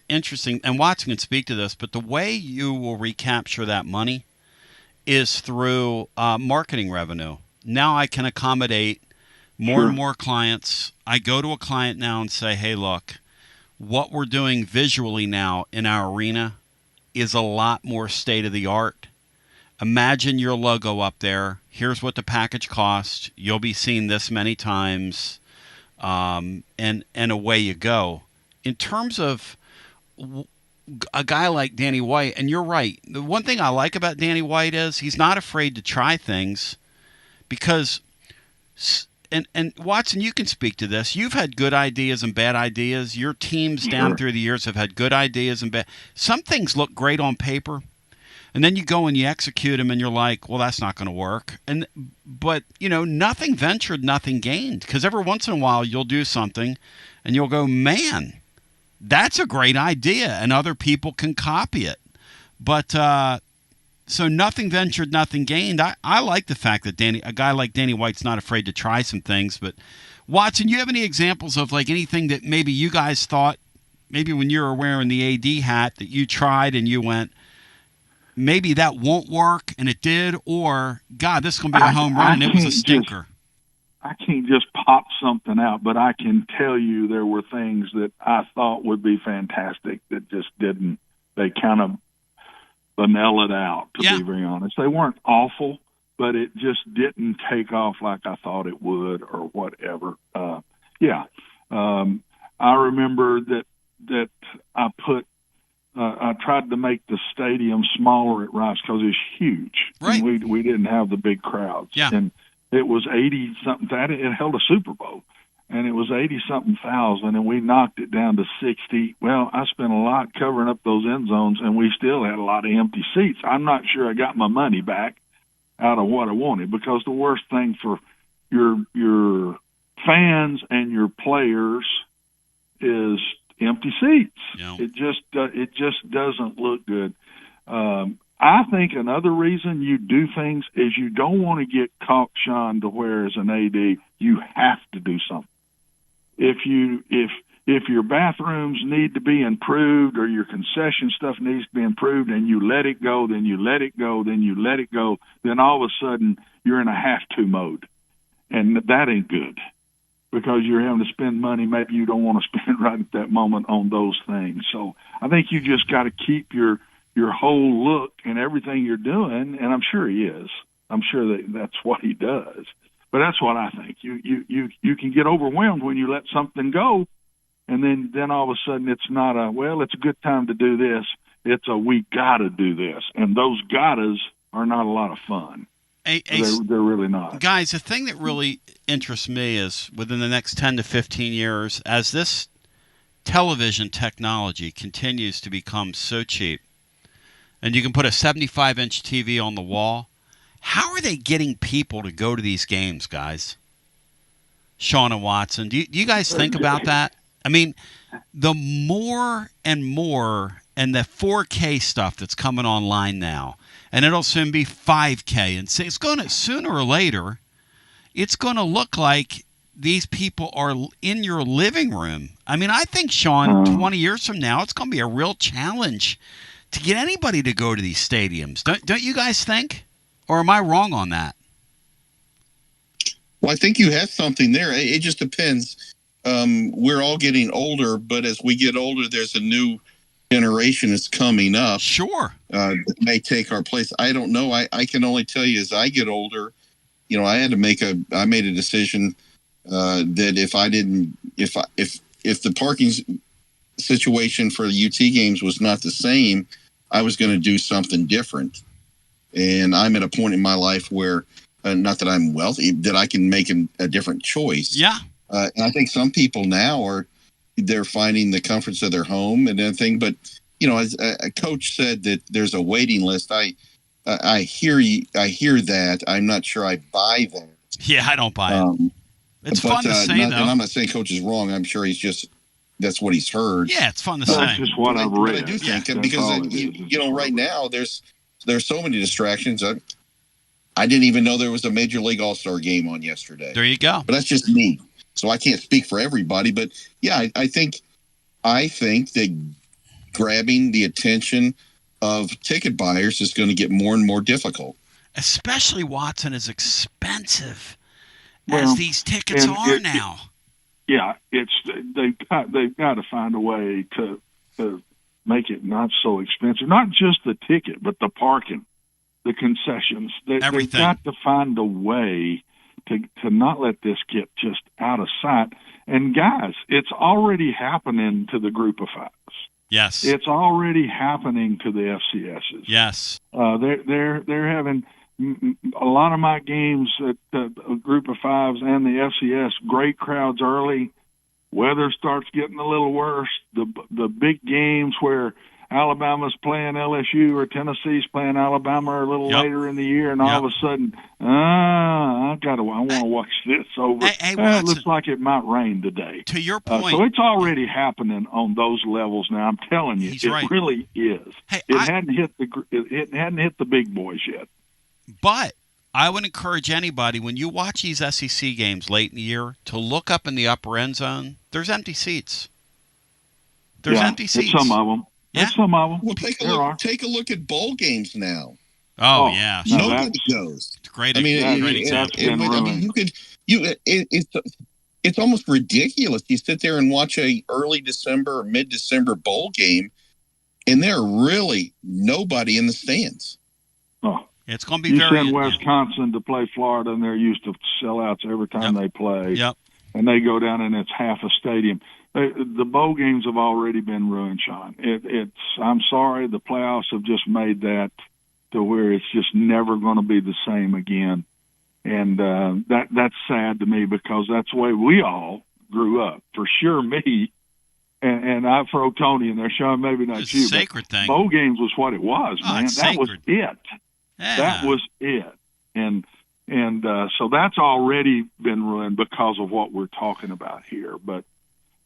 interesting, and Watson can speak to this, but the way you will recapture that money is through marketing revenue. Now I can accommodate more and more clients. I go to a client now and say, hey, look, what we're doing visually now in our arena is a lot more state-of-the-art. Imagine your logo up there. Here's what the package costs. You'll be seen this many times, and away you go. In terms of a guy like Danny White, and you're right, the one thing I like about Danny White is he's not afraid to try things because and Watson, you can speak to this. You've had good ideas and bad ideas. Your teams down through the years have had good ideas and bad. Some things look great on paper, and then you go and you execute them, and you're like, well, that's not going to work. But nothing ventured, nothing gained. Because every once in a while, you'll do something, and you'll go, man, that's a great idea, and other people can copy it. But so nothing ventured, nothing gained. I like the fact that a guy like Danny White's not afraid to try some things. But Watson, you have any examples of like anything that maybe you guys thought, maybe when you were wearing the AD hat, that you tried and you went, maybe that won't work, and it did, or God, this is going to be a home run, and it was a stinker? I can't just pop something out, but I can tell you there were things that I thought would be fantastic that just didn't. They kind of vanilla it out, to be very honest. They weren't awful, but it just didn't take off like I thought it would or whatever. I remember that I tried to make the stadium smaller at Rice because it's huge. Right. And we didn't have the big crowds. Yeah. And it was 80-something. It held a Super Bowl, and it was 80-something thousand, and we knocked it down to 60. Well, I spent a lot covering up those end zones, and we still had a lot of empty seats. I'm not sure I got my money back out of what I wanted, because the worst thing for your fans and your players is empty seats. Yeah. It just doesn't look good. I think another reason you do things is you don't want to get cockshunned to where, as an AD, you have to do something. If your bathrooms need to be improved or your concession stuff needs to be improved, and you let it go, then you let it go, then you let it go, then all of a sudden you're in a have-to mode. And that ain't good, because you're having to spend money maybe you don't want to spend right at that moment on those things. So I think you just got to keep your whole look and everything you're doing, and I'm sure he is. I'm sure that's what he does. But that's what I think. You can get overwhelmed when you let something go, and then all of a sudden it's not it's a good time to do this. It's we got to do this. And those gottas are not a lot of fun. They're really not. Guys, the thing that really interests me is within the next 10 to 15 years, as this television technology continues to become so cheap, and you can put a 75-inch TV on the wall, how are they getting people to go to these games, guys? Sean and Watson, do you guys think about that? I mean, the more and more, and the 4K stuff that's coming online now, and it'll soon be 5K, and it's going to, sooner or later, it's going to look like these people are in your living room. I mean, I think, Sean, 20 years from now, it's going to be a real challenge to get anybody to go to these stadiums. Don't you guys think? Or am I wrong on that? Well, I think you have something there. It just depends. We're all getting older, but as we get older, there's a new generation that's coming up. Sure. That may take our place. I don't know. I can only tell you as I get older, I had to I made a decision that if the parking situation for the UT games was not the same, I was going to do something different. And I'm at a point in my life where, not that I'm wealthy, that I can make a different choice. Yeah. And I think some people now they're finding the comforts of their home and everything. But, as a coach said that there's a waiting list. I hear that. I'm not sure I buy that. Yeah, I don't buy it. It's fun to say, though. And I'm not saying coach is wrong. I'm sure that's what he's heard. Yeah, it's fun to say. That's just what I've read. But I do think because, right now there's so many distractions. I didn't even know there was a Major League All-Star game on yesterday. There you go. But that's just me. So I can't speak for everybody. But, yeah, I think that grabbing the attention of ticket buyers is going to get more and more difficult. Especially, Watson, as expensive as these tickets are now. Yeah, they've got to find a way to make it not so expensive. Not just the ticket, but the parking, the concessions. Everything. They've got to find a way to not let this get just out of sight. And guys, it's already happening to the group of fives. Yes, it's already happening to the FCSs. Yes, they're having a lot of my games at a group of fives and the FCS. Great crowds early. Weather starts getting a little worse. The big games where Alabama's playing LSU or Tennessee's playing Alabama a little later in the year, and all of a sudden, I want to watch this over. It looks like it might rain today. To your point, so it's already happening on those levels now. I'm telling you, it really is. It hadn't hit the big boys yet. But I would encourage anybody, when you watch these SEC games late in the year, to look up in the upper end zone. There's empty seats. Empty seats. Some of them. Yeah. Some of them. Well, take a look at bowl games now. Oh yeah, nobody goes. It's great. Great example. It's almost ridiculous. You sit there and watch a early December or mid-December bowl game, and there are really nobody in the stands. Oh, it's going to be you send Wisconsin to play Florida, and they're used to sellouts every time they play. Yep. And they go down, and it's half a stadium. The bowl games have already been ruined, Sean. I'm sorry, the playoffs have just made that to where it's just never going to be the same again, and that's sad to me because that's the way we all grew up. For sure, me, and I throw Tony in there, Sean. Maybe not it's you. A sacred thing. Bowl games was what it was, man. That was it. Yeah. That was it, and so that's already been ruined because of what we're talking about here, but.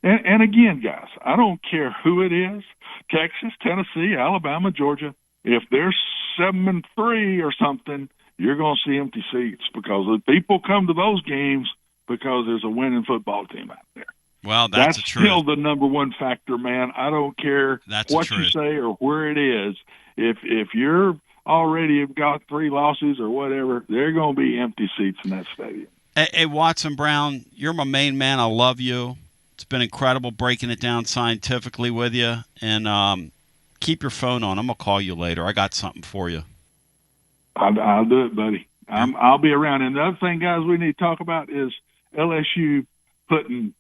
And again, guys, I don't care who it is, Texas, Tennessee, Alabama, Georgia. If they're 7-3 or something, you're going to see empty seats because the people come to those games because there's a winning football team out there. Well, that's still the number one factor, man. I don't care what you say or where it is. If you're already have got 3 losses or whatever, there are going to be empty seats in that stadium. Hey, Watson Brown, you're my main man. I love you. It's been incredible breaking it down scientifically with you. And keep your phone on. I'm going to call you later. I got something for you. I'll do it, buddy. I'll be around. And the other thing, guys, we need to talk about is LSU putting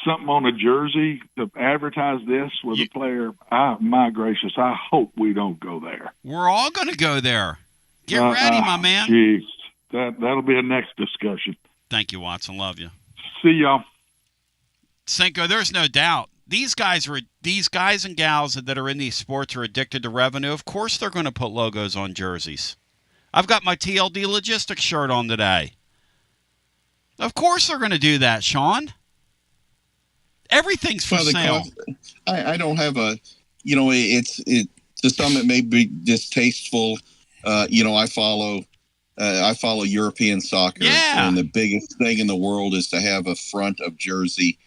something on a jersey to advertise this with a player. My gracious, I hope we don't go there. We're all going to go there. Get ready, my man. Jeez, that'll be a next discussion. Thank you, Watson. Love you. See y'all. Cinco, there's no doubt. These guys and gals that are in these sports are addicted to revenue. Of course they're going to put logos on jerseys. I've got my TLD Logistics shirt on today. Of course they're going to do that, Sean. Everything's for sale. I don't have to some it may be distasteful. I follow European soccer, and the biggest thing in the world is to have a front of jersey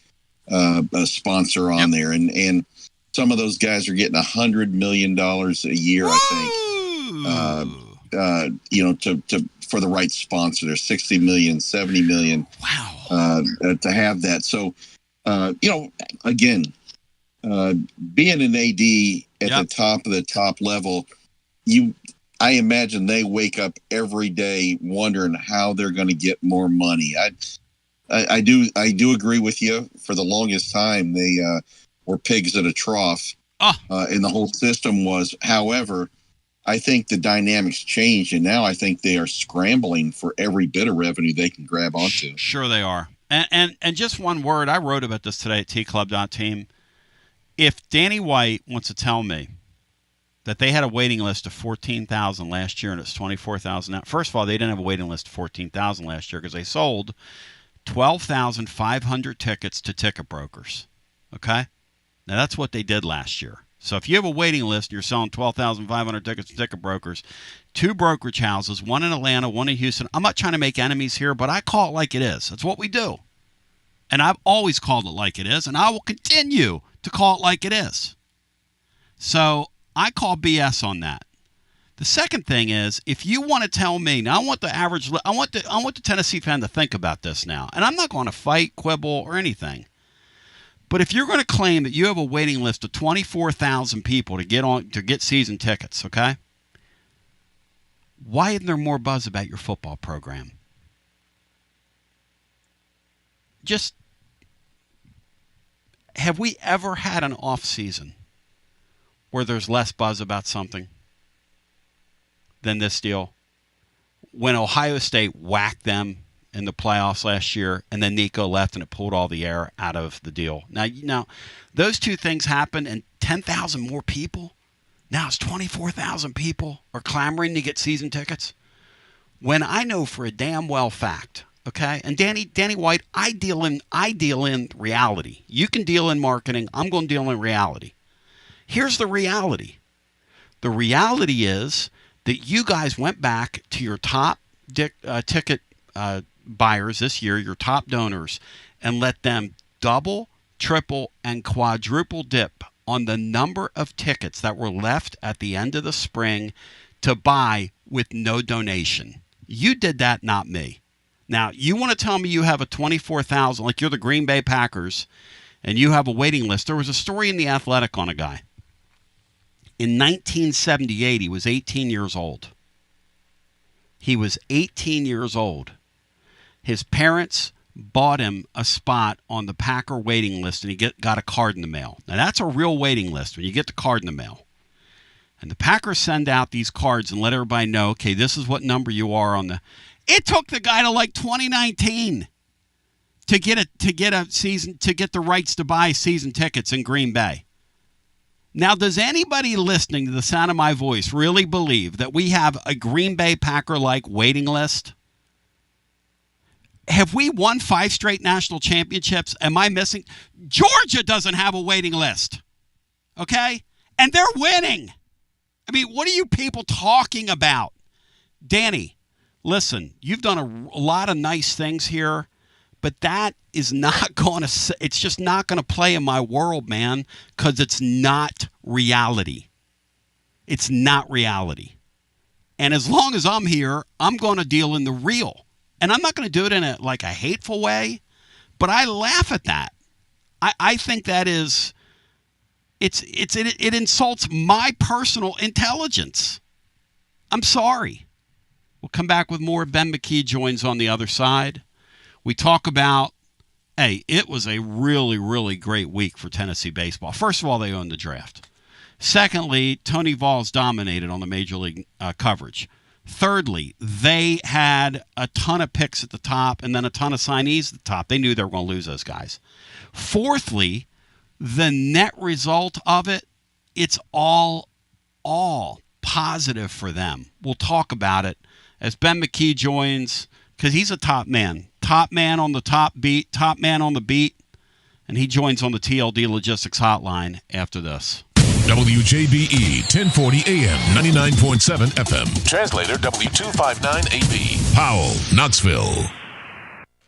a sponsor on there, and some of those guys are getting $100 million a year. I think for the right sponsor. There's 60 million, 70 million. Wow. To have that. So, again, being an AD at the top of the top level, I imagine they wake up every day wondering how they're going to get more money. I do agree with you. For the longest time, they were pigs at a trough, and the whole system was. However, I think the dynamics changed, and now I think they are scrambling for every bit of revenue they can grab onto. Sure they are. And just one word, I wrote about this today at tclub.team. If Danny White wants to tell me that they had a waiting list of 14,000 last year and it's 24,000 now. First of all, they didn't have a waiting list of 14,000 last year because they sold 12,500 tickets to ticket brokers. Okay? Now, that's what they did last year. So if you have a waiting list and you're selling 12,500 tickets to ticket brokers, 2 brokerage houses, one in Atlanta, one in Houston. I'm not trying to make enemies here, but I call it like it is. That's what we do. And I've always called it like it is, and I will continue to call it like it is. So I call BS on that. The second thing is, if you want to tell me, now I want the Tennessee fan to think about this now, and I'm not going to fight, quibble, or anything. But if you're going to claim that you have a waiting list of 24,000 people to get season tickets, okay? Why isn't there more buzz about your football program? Just, have we ever had an off season where there's less buzz about something than this deal? When Ohio State whacked them in the playoffs last year, and then Nico left and it pulled all the air out of the deal. Now those two things happened, and 10,000 more people. Now it's 24,000 people are clamoring to get season tickets. When I know for a damn well fact, okay, and Danny White, I deal in reality. You can deal in marketing. I'm going to deal in reality. Here's the reality. The reality is that you guys went back to your top ticket buyers this year, your top donors, and let them double, triple, and quadruple dip on the number of tickets that were left at the end of the spring to buy with no donation. You did that, not me. Now, you want to tell me you have a 24,000, like you're the Green Bay Packers, and you have a waiting list. There was a story in The Athletic on a guy. In 1978, he was 18 years old. He was 18 years old. His parents bought him a spot on the Packer waiting list, and he got a card in the mail. Now, that's a real waiting list when you get the card in the mail. And the Packers send out these cards and let everybody know, okay, this is what number you are on the... It took the guy to like 2019 to get the rights to buy season tickets in Green Bay. Now, does anybody listening to the sound of my voice really believe that we have a Green Bay Packer-like waiting list? Have we won 5 straight national championships? Am I missing? Georgia doesn't have a waiting list. Okay? And they're winning. I mean, what are you people talking about? Danny, listen, you've done a lot of nice things here, but that is not going to, it's just not going to play in my world, man, because it's not reality. It's not reality. And as long as I'm here, I'm going to deal in the real. And I'm not going to do it in a hateful way, but I laugh at that. I think that is, it insults my personal intelligence. I'm sorry. We'll come back with more. Ben McKee joins on the other side. We talk about, hey, it was a really, really great week for Tennessee baseball. First of all, they owned the draft. Secondly, Tony Vols dominated on the Major League coverage. Thirdly, they had a ton of picks at the top and then a ton of signees at the top. They knew they were going to lose those guys. Fourthly, the net result of it, it's all positive for them. We'll talk about it as Ben McKee joins, because he's a top man on the top man on the beat, and he joins on the TLD Logistics Hotline after this. WJBE 1040 AM 99.7 FM. Translator W259AB. Powell, Knoxville.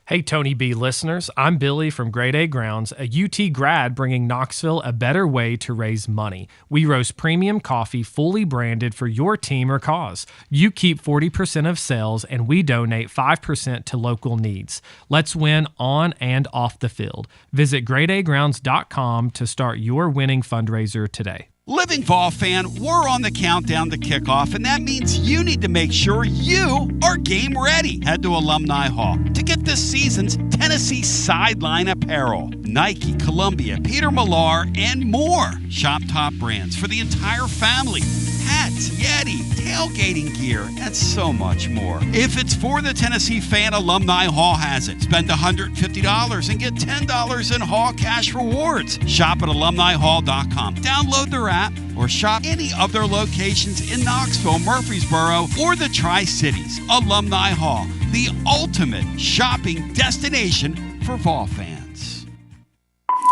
Hey, Tony B listeners, I'm Billy from Grade A Grounds, a UT grad bringing Knoxville a better way to raise money. We roast premium coffee fully branded for your team or cause. You keep 40% of sales and we donate 5% to local needs. Let's win on and off the field. Visit gradeagrounds.com to start your winning fundraiser today. Living Vol fan, we're on the countdown to kickoff, and that means you need to make sure you are game ready. Head to Alumni Hall to get this season's Tennessee sideline apparel. Nike, Columbia, Peter Millar, and more. Shop top brands for the entire family. Hats, Yeti, tailgating gear, and so much more. If it's for the Tennessee fan, Alumni Hall has it. Spend $150 and get $10 in Hall cash rewards. Shop at alumnihall.com. Download their app or shop any of their locations in Knoxville, Murfreesboro, or the Tri-Cities. Alumni Hall, the ultimate shopping destination for Vol fans.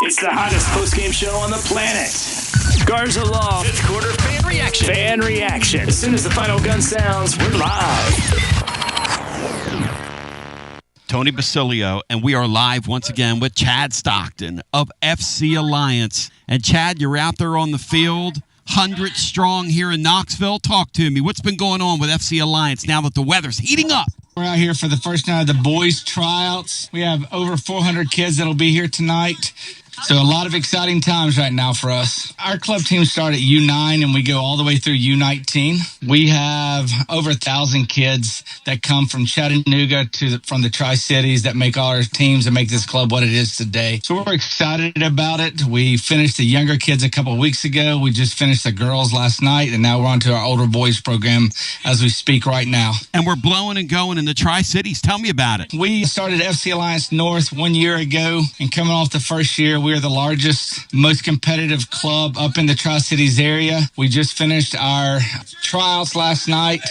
It's the hottest post-game show on the planet. Garza Law. Fifth quarter fan reaction. Fan reaction. As soon as the final gun sounds, we're live. Tony Basilio, and we are live once again with Chad Stockton of FC Alliance. And Chad, you're out there on the field, 100 strong here in Knoxville. Talk to me. What's been going on with FC Alliance now that the weather's heating up? We're out here for the first night of the boys' tryouts. We have over 400 kids that'll be here tonight. So a lot of exciting times right now for us. Our club team started at U9 and we go all the way through U19. We have over 1,000 kids that come from Chattanooga from the Tri-Cities that make all our teams and make this club what it is today. So we're excited about it. We finished the younger kids a couple of weeks ago. We just finished the girls last night, and now we're on to our older boys program as we speak right now. And we're blowing and going in the Tri-Cities. Tell me about it. We started FC Alliance North 1 year ago, and coming off the first year, we are the largest, most competitive club up in the Tri-Cities area. We just finished our tryouts last night.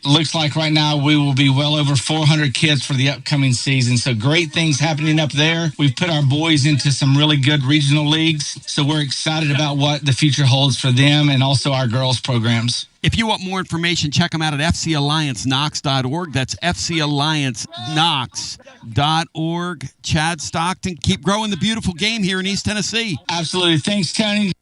Looks like right now we will be well over 400 kids for the upcoming season. So great things happening up there. We've put our boys into some really good regional leagues. So we're excited about what the future holds for them and also our girls programs. If you want more information, check them out at fcallianceknox.org. That's fcallianceknox.org. Chad Stockton, keep growing the beautiful game here in East Tennessee. Absolutely. Thanks, Tony.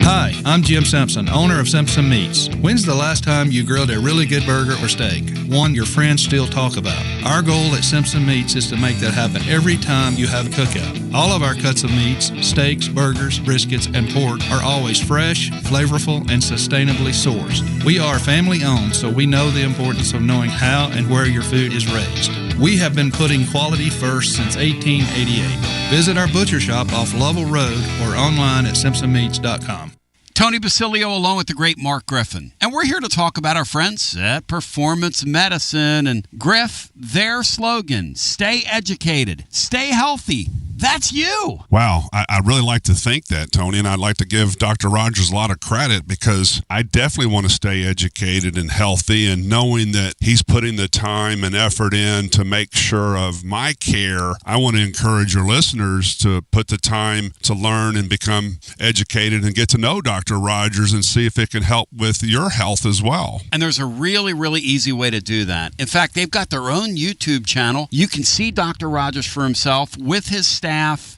Hi, I'm Jim Simpson, owner of Simpson Meats. When's the last time you grilled a really good burger or steak? One your friends still talk about. Our goal at Simpson Meats is to make that happen every time you have a cookout. All of our cuts of meats, steaks, burgers, briskets, and pork are always fresh, flavorful, and sustainably sourced. We are family owned, so we know the importance of knowing how and where your food is raised. We have been putting quality first since 1888. Visit our butcher shop off Lovell Road or online at simpsonmeats.com. Tony Basilio along with the great Mark Griffin. And we're here to talk about our friends at Performance Medicine. And Griff, their slogan, stay educated, stay healthy. That's you. Wow. I really like to think that, Tony, and I'd like to give Dr. Rogers a lot of credit because I definitely want to stay educated and healthy, and knowing that he's putting the time and effort in to make sure of my care, I want to encourage your listeners to put the time to learn and become educated and get to know Dr. Rogers and see if it can help with your health as well. And there's a really, really easy way to do that. In fact, they've got their own YouTube channel. You can see Dr. Rogers for himself with his staff.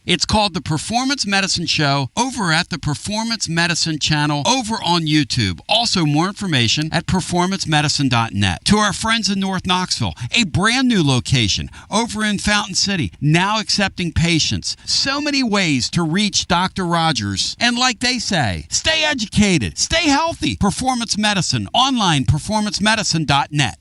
It's called The Performance Medicine Show over at the Performance Medicine channel over on YouTube. Also, more information at performancemedicine.net. To our friends in North Knoxville, a brand new location over in Fountain City, now accepting patients. So many ways to reach Dr. Rogers. And like they say, stay educated, stay healthy. Performance Medicine, online, performancemedicine.net.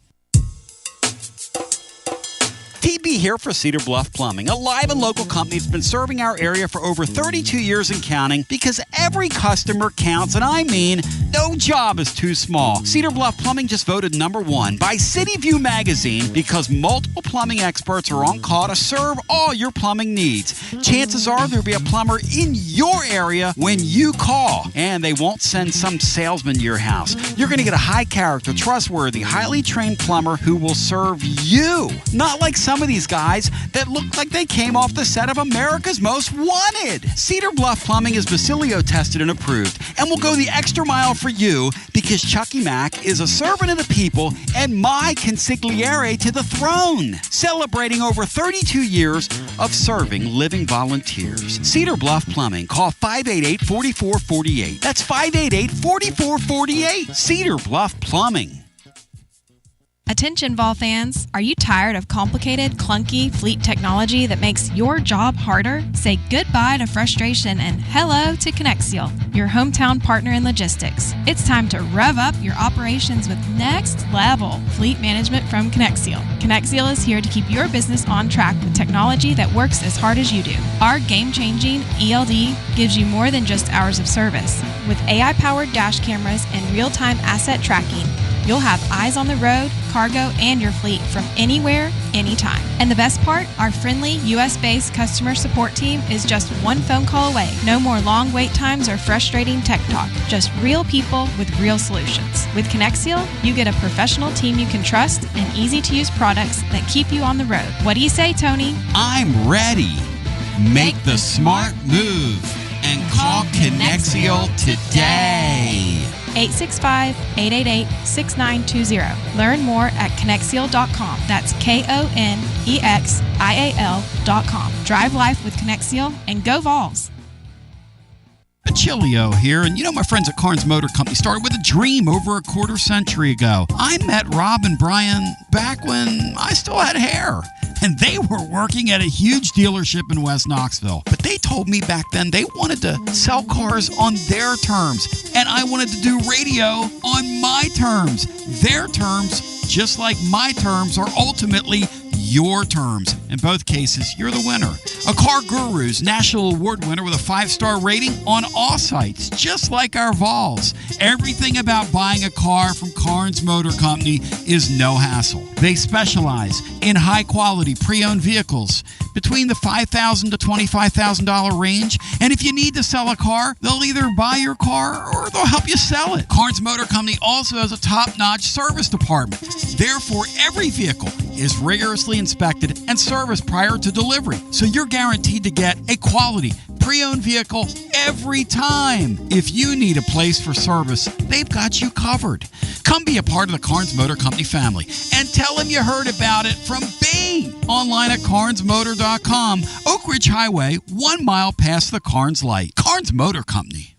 TB here for Cedar Bluff Plumbing, a live and local company that's been serving our area for over 32 years and counting because every customer counts, and I mean no job is too small. Cedar Bluff Plumbing just voted #1 by City View magazine because multiple plumbing experts are on call to serve all your plumbing needs. Chances are there'll be a plumber in your area when you call, and they won't send some salesman to your house. You're going to get a high-character, trustworthy, highly trained plumber who will serve you, not like some of these guys that look like they came off the set of America's Most Wanted. Cedar Bluff Plumbing is Basilio tested and approved and will go the extra mile for for you because Chucky Mack is a servant of the people and my consigliere to the throne, celebrating over 32 years of serving living volunteers. Cedar Bluff Plumbing. Call 588-4448. That's 588-4448. Cedar Bluff Plumbing. Attention Vol fans, are you tired of complicated, clunky fleet technology that makes your job harder? Say goodbye to frustration and hello to Connexial, your hometown partner in logistics. It's time to rev up your operations with next level fleet management from Connexial. Connexial is here to keep your business on track with technology that works as hard as you do. Our game-changing ELD gives you more than just hours of service. With AI-powered dash cameras and real-time asset tracking, you'll have eyes on the road, cargo, and your fleet from anywhere, anytime. And the best part, our friendly US-based customer support team is just one phone call away. No more long wait times or frustrating tech talk. Just real people with real solutions. With Connexial, you get a professional team you can trust and easy-to-use products that keep you on the road. What do you say, Tony? I'm ready. Make the smart move and call Connexial today. 865-888-6920. Learn more at Connexial.com. That's Konexial.com. Drive life with Connexial and go Vols. Basilio here, and my friends at Carnes Motor Company started with a dream over a quarter century ago. I met Rob and Brian back when I still had hair. And they were working at a huge dealership in West Knoxville. But they told me back then they wanted to sell cars on their terms. And I wanted to do radio on my terms. Their terms, just like my terms, are ultimately your terms. In both cases, you're the winner. A Car Guru's National Award winner with a 5-star rating on all sites, just like our Vols. Everything about buying a car from Carnes Motor Company is no hassle. They specialize in high-quality pre-owned vehicles between the $5,000 to $25,000 range. And if you need to sell a car, they'll either buy your car or they'll help you sell it. Carnes Motor Company also has a top-notch service department. Therefore, every vehicle is rigorously inspected and serviced prior to delivery. So you're guaranteed to get a quality pre-owned vehicle every time. If you need a place for service, they've got you covered. Come be a part of the Carnes Motor Company family and tell them you heard about it from me. Online at carnesmotor.com, Oak Ridge Highway, 1 mile past the Carnes light. Carnes Motor Company.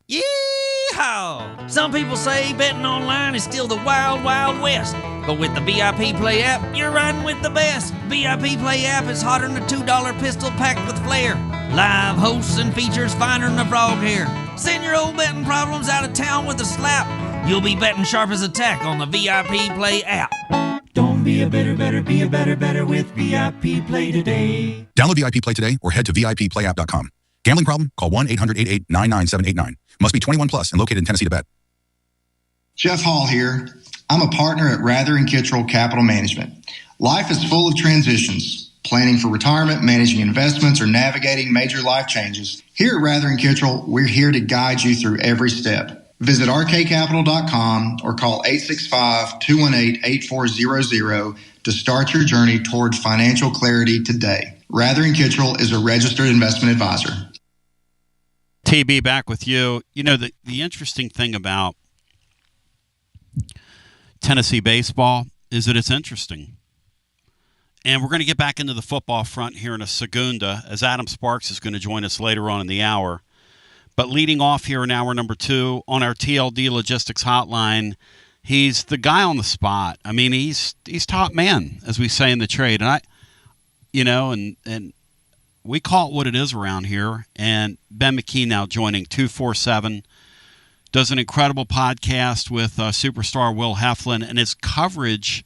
Yeehaw! Some people say betting online is still the wild, wild west. But with the VIP Play app, you're riding with the best. VIP Play app is hotter than a $2 pistol packed with flair. Live hosts and features finer than a frog hair. Send your old betting problems out of town with a slap. You'll be betting sharp as a tack on the VIP Play app. Don't be a better, be a better with VIP Play today. Download VIP Play today or head to VIPPlayApp.com. Gambling problem? Call 1-800-88-99789. Must be 21 plus and located in Tennessee to bet. Jeff Hall here. I'm a partner at Rather & Kittrell Capital Management. Life is full of transitions. Planning for retirement, managing investments, or navigating major life changes. Here at Rather & Kittrell, we're here to guide you through every step. Visit rkcapital.com or call 865-218-8400 to start your journey toward financial clarity today. Rather & Kittrell is a registered investment advisor. TB, back with you. The interesting thing about Tennessee baseball is that it's interesting. And we're going to get back into the football front here in a segunda, as Adam Sparks is going to join us later on in the hour. But leading off here in hour number 2 on our TLD Logistics Hotline, he's the guy on the spot. I mean, he's top man, as we say in the trade. And and we call it what it is around here. And Ben McKee now joining 247. Does an incredible podcast with superstar Will Heflin, and his coverage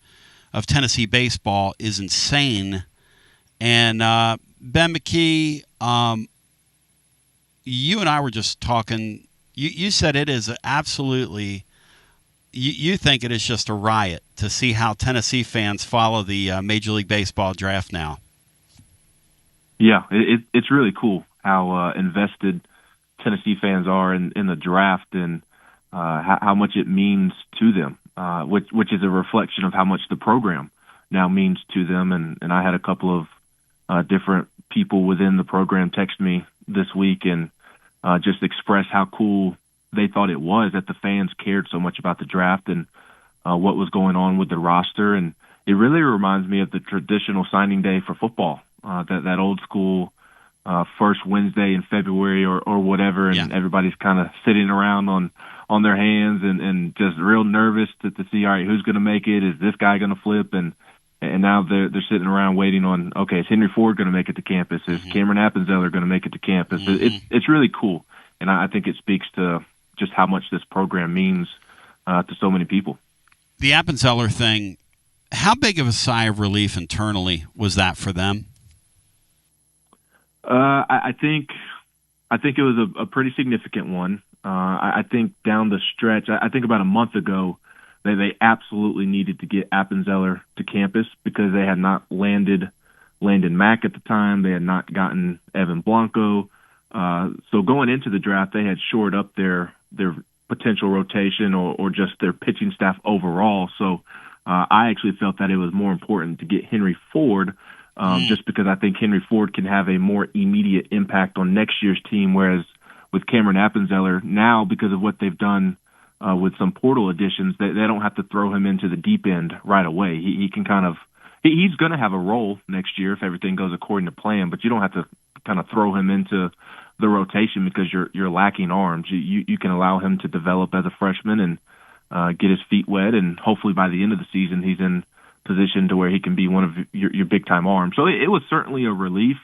of Tennessee baseball is insane. And Ben McKee, you and I were just talking. You said it is absolutely. You think it is just a riot to see how Tennessee fans follow the Major League Baseball draft now. Yeah, it's really cool how invested Tennessee fans are in the draft and how much it means to them, which is a reflection of how much the program now means to them. And I had a couple of different people within the program text me this week and just express how cool they thought it was, that the fans cared so much about the draft and what was going on with the roster. And it really reminds me of the traditional signing day for football, that old school first Wednesday in February or whatever, and everybody's kind of sitting around on their hands and just real nervous to see, all right, who's going to make it? Is this guy going to flip? And now they're sitting around waiting on, okay, is Henry Ford going to make it to campus? Is Cameron Appenzeller going to make it to campus? It's really cool, and I think it speaks to just how much this program means to so many people. The Appenzeller thing, how big of a sigh of relief internally was that for them? I think it was a pretty significant one. I think down the stretch, I think about a month ago, they absolutely needed to get Appenzeller to campus because they had not landed Landon Mack at the time. They had not gotten Evan Blanco. So going into the draft, they had shored up their potential rotation or just their pitching staff overall. So I actually felt that it was more important to get Henry Ford, just because I think Henry Ford can have a more immediate impact on next year's team, whereas with Cameron Appenzeller now, because of what they've done with some portal additions, they don't have to throw him into the deep end right away. He can he's going to have a role next year if everything goes according to plan, but you don't have to kind of throw him into the rotation because you're lacking arms. You can allow him to develop as a freshman and get his feet wet, and hopefully by the end of the season he's in position to where he can be one of your big-time arms. So it was certainly a relief,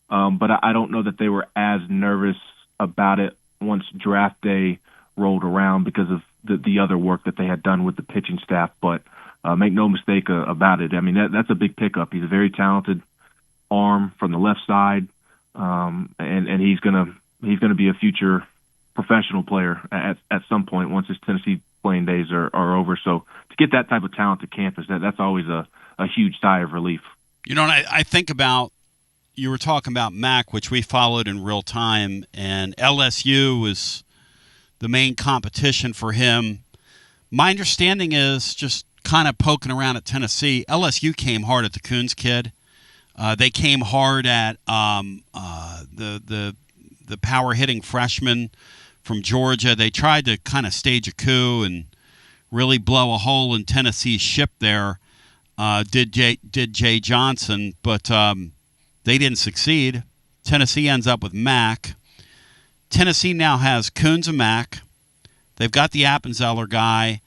but I don't know that they were as nervous about it once draft day rolled around because of the other work that they had done with the pitching staff. But make no mistake about it. I mean, that's a big pickup. He's a very talented arm from the left side, and he's gonna be a future professional player at some point once his Tennessee playing days are over. So to get that type of talent to campus, that's always a huge sigh of relief. You know, and I think about, you were talking about Mac, which we followed in real time, and LSU was the main competition for him. My understanding is, just kind of poking around at Tennessee, LSU came hard at the Coons kid. They came hard at the power hitting freshman from Georgia. They tried to kind of stage a coup and really blow a hole in Tennessee's ship there. Did Jay Johnson, but they didn't succeed. Tennessee ends up with Mack. Tennessee now has Coons and Mack. They've got the Appenzeller guy.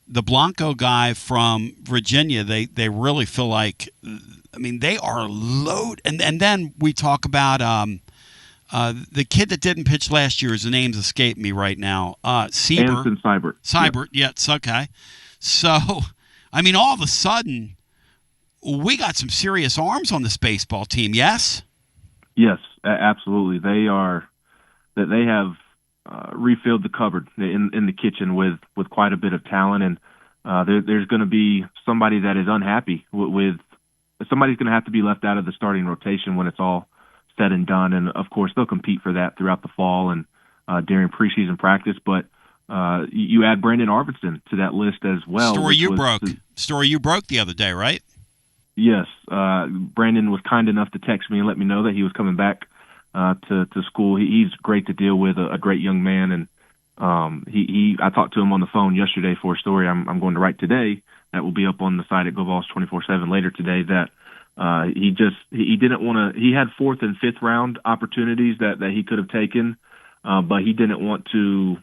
The Blanco guy from Virginia, they really feel like, I mean, they are loaded. And then we talk about the kid that didn't pitch last year, his name's escaped me right now. Anson Seibert. Seibert, yeah, it's okay. So, I mean, all of a sudden, we got some serious arms on this baseball team, yes? Yes, absolutely. They have refilled the cupboard in the kitchen with quite a bit of talent, and there's going to be somebody that is unhappy with somebody's going to have to be left out of the starting rotation when it's all said and done. And of course, they'll compete for that throughout the fall and during preseason practice. But you add Brandon Arvidsson to that list as well. Story you broke the other day, right? Yes, Brandon was kind enough to text me and let me know that he was coming back to school. He's great to deal with, a great young man, and I talked to him on the phone yesterday for a story I'm going to write today that will be up on the site at GoVols 24/7 later today. That he didn't want to. He had 4th and 5th round opportunities that he could have taken, but he didn't want to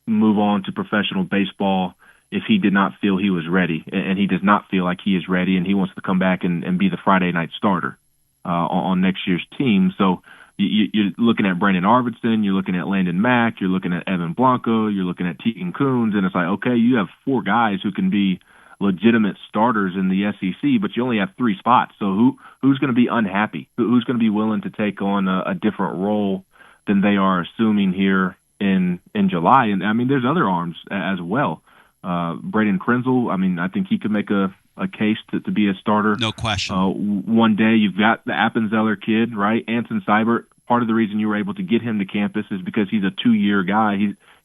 move on to professional baseball if he did not feel he was ready, and he does not feel like he is ready, and he wants to come back and be the Friday night starter on next year's team. So you're looking at Brandon Arvidsson, you're looking at Landon Mack, you're looking at Evan Blanco, you're looking at Tegan Coons, and it's like, okay, you have 4 guys who can be legitimate starters in the SEC, but you only have 3 spots. So who's going to be unhappy? Who's going to be willing to take on a different role than they are assuming here in July? And I mean, there's other arms as well. Braden Krenzel, I mean, I think he could make a case to be a starter. No question. One day you've got the Appenzeller kid, right? Anson Seibert. Part of the reason you were able to get him to campus is because he's a 2-year guy.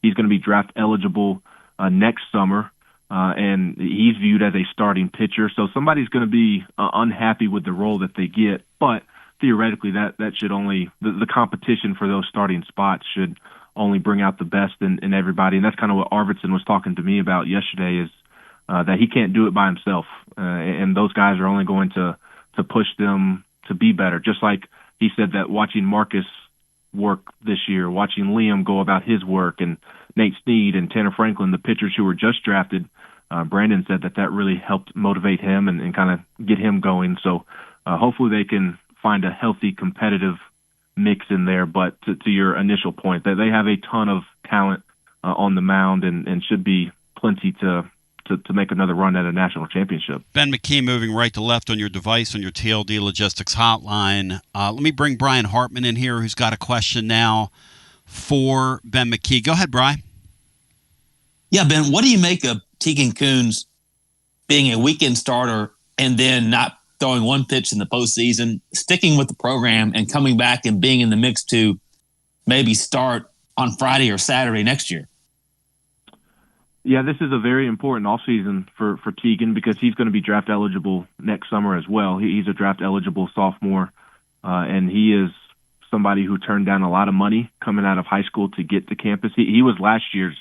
He's going to be draft eligible next summer, and he's viewed as a starting pitcher. So somebody's going to be unhappy with the role that they get, but theoretically that should only the competition for those starting spots should only bring out the best in everybody. And that's kind of what Arvidsson was talking to me about yesterday, is that he can't do it by himself. And those guys are only going to push them to be better. Just like he said that watching Marcus work this year, watching Liam go about his work, and Nate Snead and Tanner Franklin, the pitchers who were just drafted, Brandon said that really helped motivate him and kind of get him going. So hopefully they can find a healthy, competitive mix in there. But to your initial point, that they have a ton of talent on the mound and should be plenty to make another run at a national championship. Ben McKee moving right to left on your device on your TLD Logistics hotline. Let me bring Brian Hartman in here, who's got a question now for Ben McKee. Go ahead, Brian. Yeah, Ben, what do you make of Tegan Kuhn's being a weekend starter and then not throwing one pitch in the postseason, sticking with the program and coming back and being in the mix to maybe start on Friday or Saturday next year? Yeah, this is a very important offseason for Tegan, because he's going to be draft eligible next summer as well. He's a draft eligible sophomore, and he is somebody who turned down a lot of money coming out of high school to get to campus. He was last year's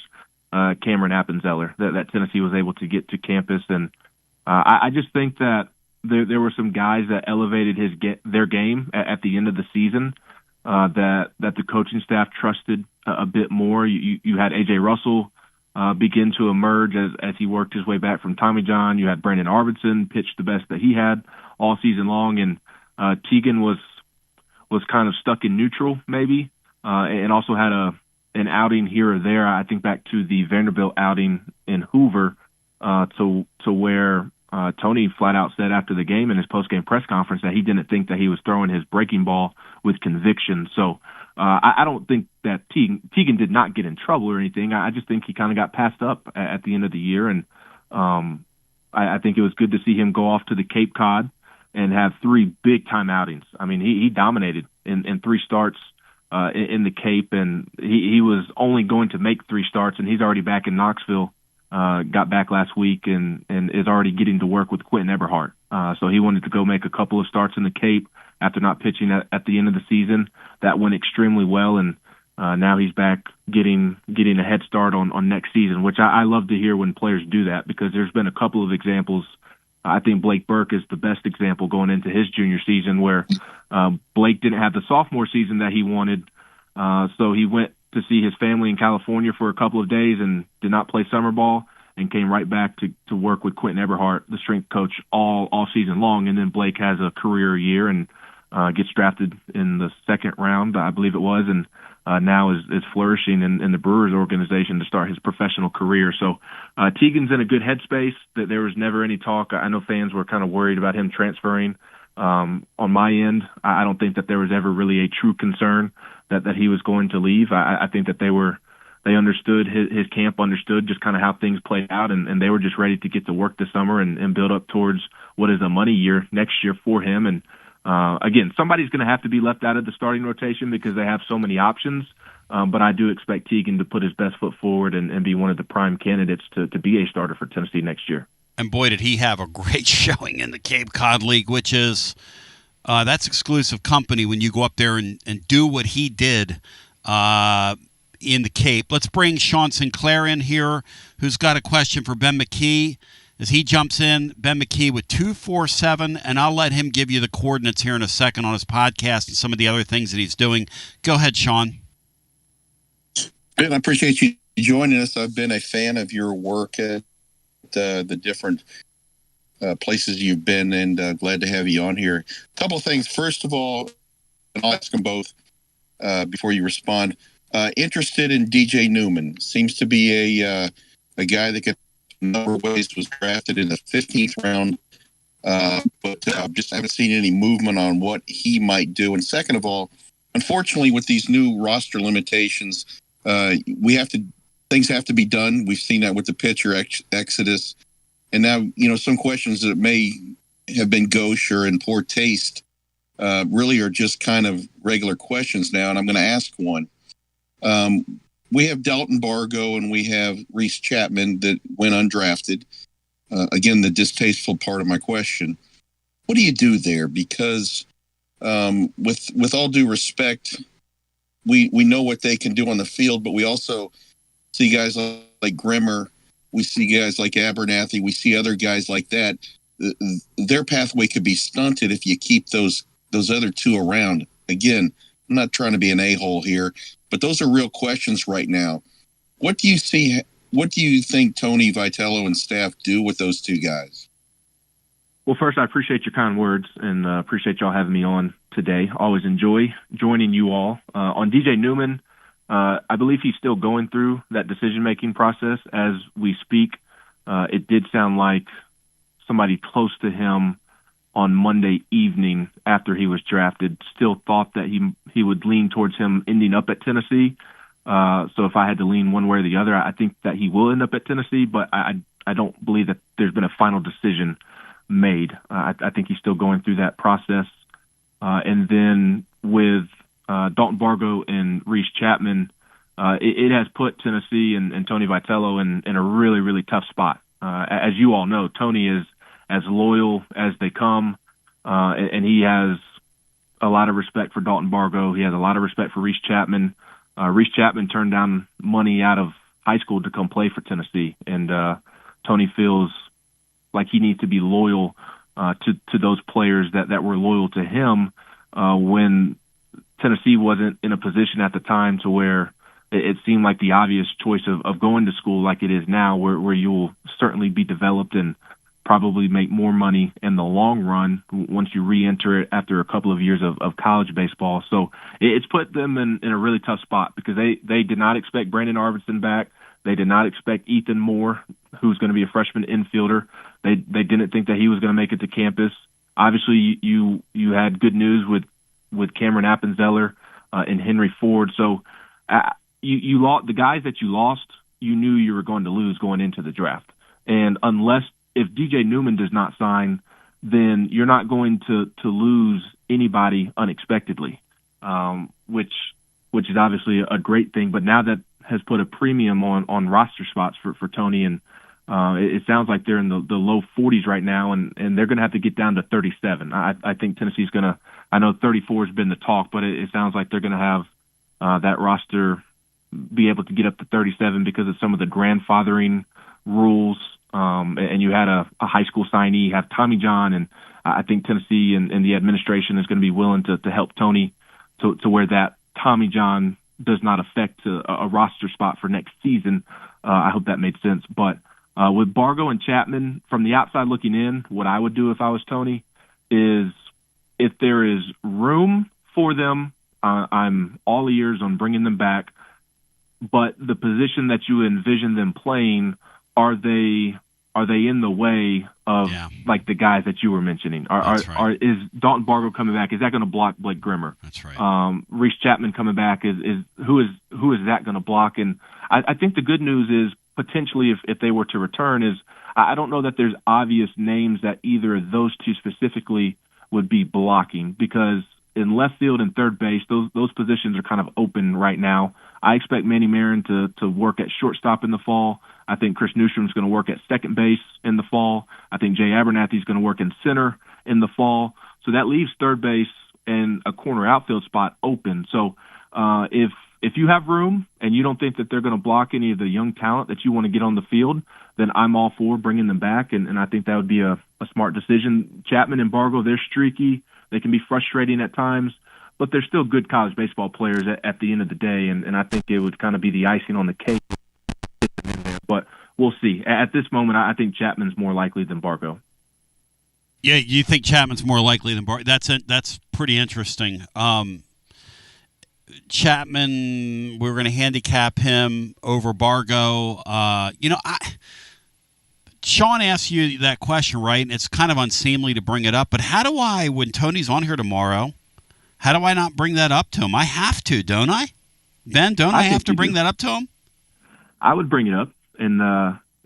Cameron Appenzeller that Tennessee was able to get to campus. And I just think that there were some guys that elevated their game at the end of the season that the coaching staff trusted a bit more. You had A.J. Russell begin to emerge as he worked his way back from Tommy John. You had Brandon Arvidsson pitch the best that he had all season long, and Tegan was kind of stuck in neutral maybe, and also had an outing here or there. I think back to the Vanderbilt outing in Hoover, to where Tony flat out said after the game in his post-game press conference that he didn't think that he was throwing his breaking ball with conviction. So I don't think that Tegan did not get in trouble or anything. I just think he kind of got passed up at the end of the year. And I think it was good to see him go off to the Cape Cod and have 3 big-time outings. I mean, he dominated in 3 starts in the Cape, and he was only going to make 3 starts, and he's already back in Knoxville. Got back last week and is already getting to work with Quentin Eberhardt. So he wanted to go make a couple of starts in the Cape after not pitching at the end of the season. That went extremely well, and now he's back getting a head start on next season, which I love to hear when players do that, because there's been a couple of examples. I think Blake Burke is the best example going into his junior season, where Blake didn't have the sophomore season that he wanted, so he went to see his family in California for a couple of days and did not play summer ball, and came right back to work with Quentin Eberhardt, the strength coach, all season long. And then Blake has a career year and gets drafted in the 2nd round, I believe it was, and now is flourishing in the Brewers organization to start his professional career. So Tegan's in a good headspace. That there was never any talk. I know fans were kind of worried about him transferring. On my end, I don't think that there was ever really a true concern that he was going to leave. I think that they understood, his camp understood just kind of how things played out, and they were just ready to get to work this summer and build up towards what is a money year next year for him. And again, somebody's going to have to be left out of the starting rotation because they have so many options. But I do expect Tegan to put his best foot forward and be one of the prime candidates to be a starter for Tennessee next year. And boy, did he have a great showing in the Cape Cod League, which is that's exclusive company when you go up there and do what he did in the Cape. Let's bring Sean Sinclair in here, who's got a question for Ben McKee. As he jumps in, Ben McKee with 247, and I'll let him give you the coordinates here in a second on his podcast and some of the other things that he's doing. Go ahead, Sean. Ben, I appreciate you joining us. I've been a fan of your work at the different places you've been, and glad to have you on here. A couple of things. First of all, and I'll ask them both before you respond. Interested in DJ Newman. Seems to be a guy that can a number of ways, was drafted in the 15th round, but just haven't seen any movement on what he might do. And second of all, unfortunately, with these new roster limitations, things have to be done. We've seen that with the pitcher exodus, and now some questions that may have been gauche or in poor taste really are just kind of regular questions now. And I'm going to ask one. We have Dalton Bargo and we have Reese Chapman that went undrafted. Again, the distasteful part of my question. What do you do there? Because with all due respect, we know what they can do on the field, but we also see guys like Grimmer. We see guys like Abernathy. We see other guys like that. Their pathway could be stunted if you keep those other two around. Again, I'm not trying to be an a-hole here, but those are real questions right now. What do you see? What do you think Tony Vitello and staff do with those two guys? Well, first, I appreciate your kind words and appreciate y'all having me on today. Always enjoy joining you all. On DJ Newman, I believe he's still going through that decision-making process as we speak. It did sound like somebody close to him on Monday evening after he was drafted still thought that he would lean towards him ending up at Tennessee. So if I had to lean one way or the other, I think that he will end up at Tennessee, but I don't believe that there's been a final decision made. I think he's still going through that process. And then with Dalton Bargo and Reese Chapman, it has put Tennessee and Tony Vitello in a really, really tough spot. As you all know, Tony is as loyal as they come, and he has a lot of respect for Dalton Bargo. He has a lot of respect for Reese Chapman. Reese Chapman turned down money out of high school to come play for Tennessee, and Tony feels like he needs to be loyal to those players that were loyal to him when Tennessee wasn't in a position at the time to where it seemed like the obvious choice of going to school like it is now, where you will certainly be developed and probably make more money in the long run once you re-enter it after a couple of years of college baseball. So it's put them in a really tough spot because they did not expect Brandon Arvidsson back. They did not expect Ethan Moore, who's going to be a freshman infielder. They didn't think that he was going to make it to campus. Obviously, you had good news with Cameron Appenzeller and Henry Ford. So you lost the guys that you lost. You knew you were going to lose going into the draft, and if DJ Newman does not sign, then you're not going to lose anybody unexpectedly, which is obviously a great thing. But now that has put a premium on roster spots for Tony, and it sounds like they're in the low 40s right now, and they're going to have to get down to 37. I think Tennessee's going to – I know 34 has been the talk, but it sounds like they're going to have that roster be able to get up to 37 because of some of the grandfathering rules. And you had a high school signee have Tommy John, and I think Tennessee and the administration is going to be willing to help Tony to where that Tommy John does not affect a roster spot for next season. I hope that made sense. But with Bargo and Chapman, from the outside looking in, what I would do if I was Tony is if there is room for them, I'm all ears on bringing them back. But the position that you envision them playing, are they in the way of like the guys that you were mentioning? Is Dalton Bargo coming back? Is that going to block Blake Grimmer? That's right. Reese Chapman coming back is who is that going to block? And I think the good news is potentially if they were to return is I don't know that there's obvious names that either of those two specifically would be blocking, because in left field and third base, those positions are kind of open right now. I expect Manny Marin to work at shortstop in the fall. I think Chris Newstrom's going to work at second base in the fall. I think Jay Abernathy's going to work in center in the fall. So that leaves third base and a corner outfield spot open. So if you have room and you don't think that they're going to block any of the young talent that you want to get on the field, then I'm all for bringing them back, and I think that would be a smart decision. Chapman and Bargo, they're streaky. They can be frustrating at times, but they're still good college baseball players at the end of the day, and I think it would kind of be the icing on the cake. But we'll see. At this moment, I think Chapman's more likely than Bargo. Yeah, you think Chapman's more likely than Bargo? That's pretty interesting. Chapman, we're going to handicap him over Bargo. Sean asked you that question, right? And it's kind of unseemly to bring it up, but how do I, when Tony's on here tomorrow, how do I not bring that up to him? I have to, don't I? Ben, don't I have to bring that up to him? I would bring it up. And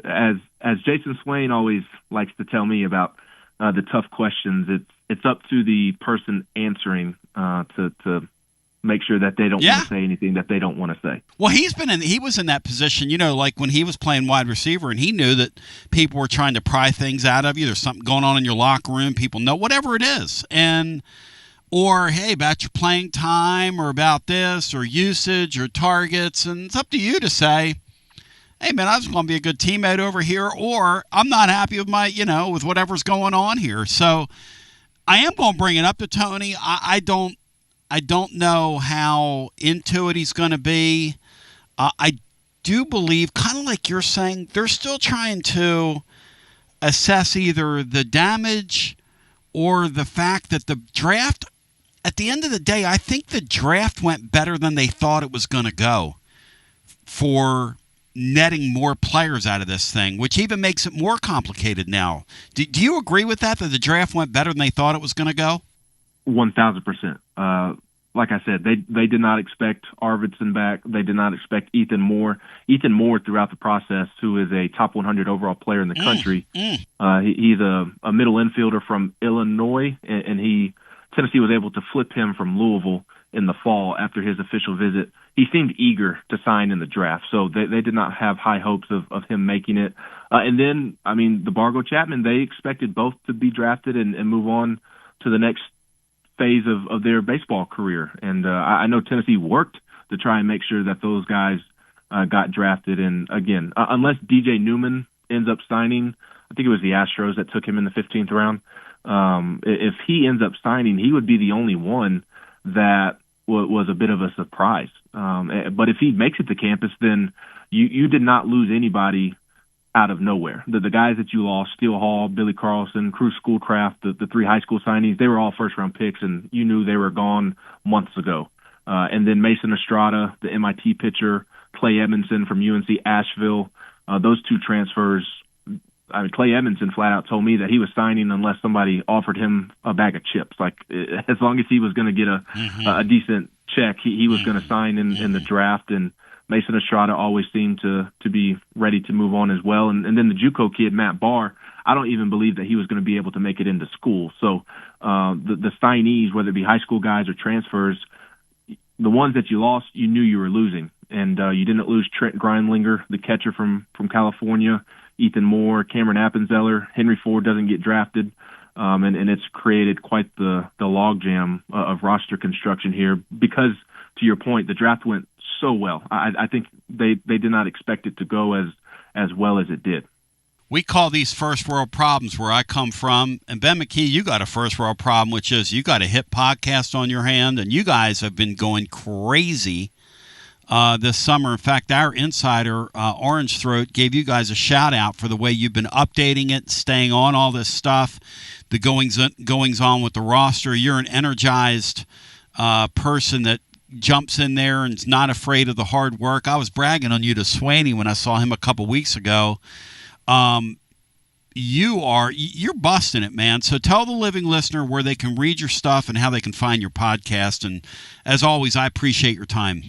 as Jason Swain always likes to tell me about the tough questions, it's up to the person answering to make sure that they don't want to say anything that they don't want to say. Well, he was in that position, like when he was playing wide receiver, and he knew that people were trying to pry things out of you. There's something going on in your locker room. People know whatever it is. And or, hey, about your playing time or about this or usage or targets. And it's up to you to say, hey, man, I was going to be a good teammate over here, or I'm not happy with with whatever's going on here. So I am going to bring it up to Tony. I don't know how into it he's going to be. I do believe, kind of like you're saying, they're still trying to assess either the damage or the fact that the draft, at the end of the day, I think the draft went better than they thought it was going to go for netting more players out of this thing, which even makes it more complicated now. Do you agree with that the draft went better than they thought it was going to go? 1,000%. Like I said, they did not expect Arvidsson back. They did not expect Ethan Moore. Ethan Moore, throughout the process, who is a top 100 overall player in the country, he's a middle infielder from Illinois, and Tennessee was able to flip him from Louisville in the fall after his official visit. He seemed eager to sign in the draft, so they did not have high hopes of him making it. And then, the Bargo Chapman, they expected both to be drafted and move on to the next phase of their baseball career. And I know Tennessee worked to try and make sure that those guys got drafted. And again, unless DJ Newman ends up signing, I think it was the Astros that took him in the 15th round. If he ends up signing, he would be the only one that was a bit of a surprise. But if he makes it to campus, then you did not lose anybody out of nowhere. The guys that you lost, Steele Hall, Billy Carlson, Cruz Schoolcraft, the three high school signees, they were all first-round picks, and you knew they were gone months ago. And then Mason Estrada, the MIT pitcher, Clay Edmondson from UNC Asheville, those two transfers. Clay Edmondson flat out told me that he was signing unless somebody offered him a bag of chips. Like, as long as he was going to get a decent check, he was going to sign in the draft. And Mason Estrada always seemed to be ready to move on as well. And then the JUCO kid, Matt Barr, I don't even believe that he was going to be able to make it into school. So the signees, whether it be high school guys or transfers, the ones that you lost, you knew you were losing. And you didn't lose Trent Grindlinger, the catcher from California, Ethan Moore, Cameron Appenzeller, Henry Ford doesn't get drafted. And it's created quite the logjam of roster construction here because, to your point, the draft went so well. I think they did not expect it to go as well as it did. We call these first world problems where I come from. And Ben McKee, you got a first world problem, which is you got a hit podcast on your hand, and you guys have been going crazy this summer. In fact, our insider, Orange Throat, gave you guys a shout-out for the way you've been updating it, staying on all this stuff, the goings-on with the roster. You're an energized person that jumps in there and is not afraid of the hard work. I was bragging on you to Swaney when I saw him a couple weeks ago. You're busting it, man. So tell the living listener where they can read your stuff and how they can find your podcast. And as always, I appreciate your time.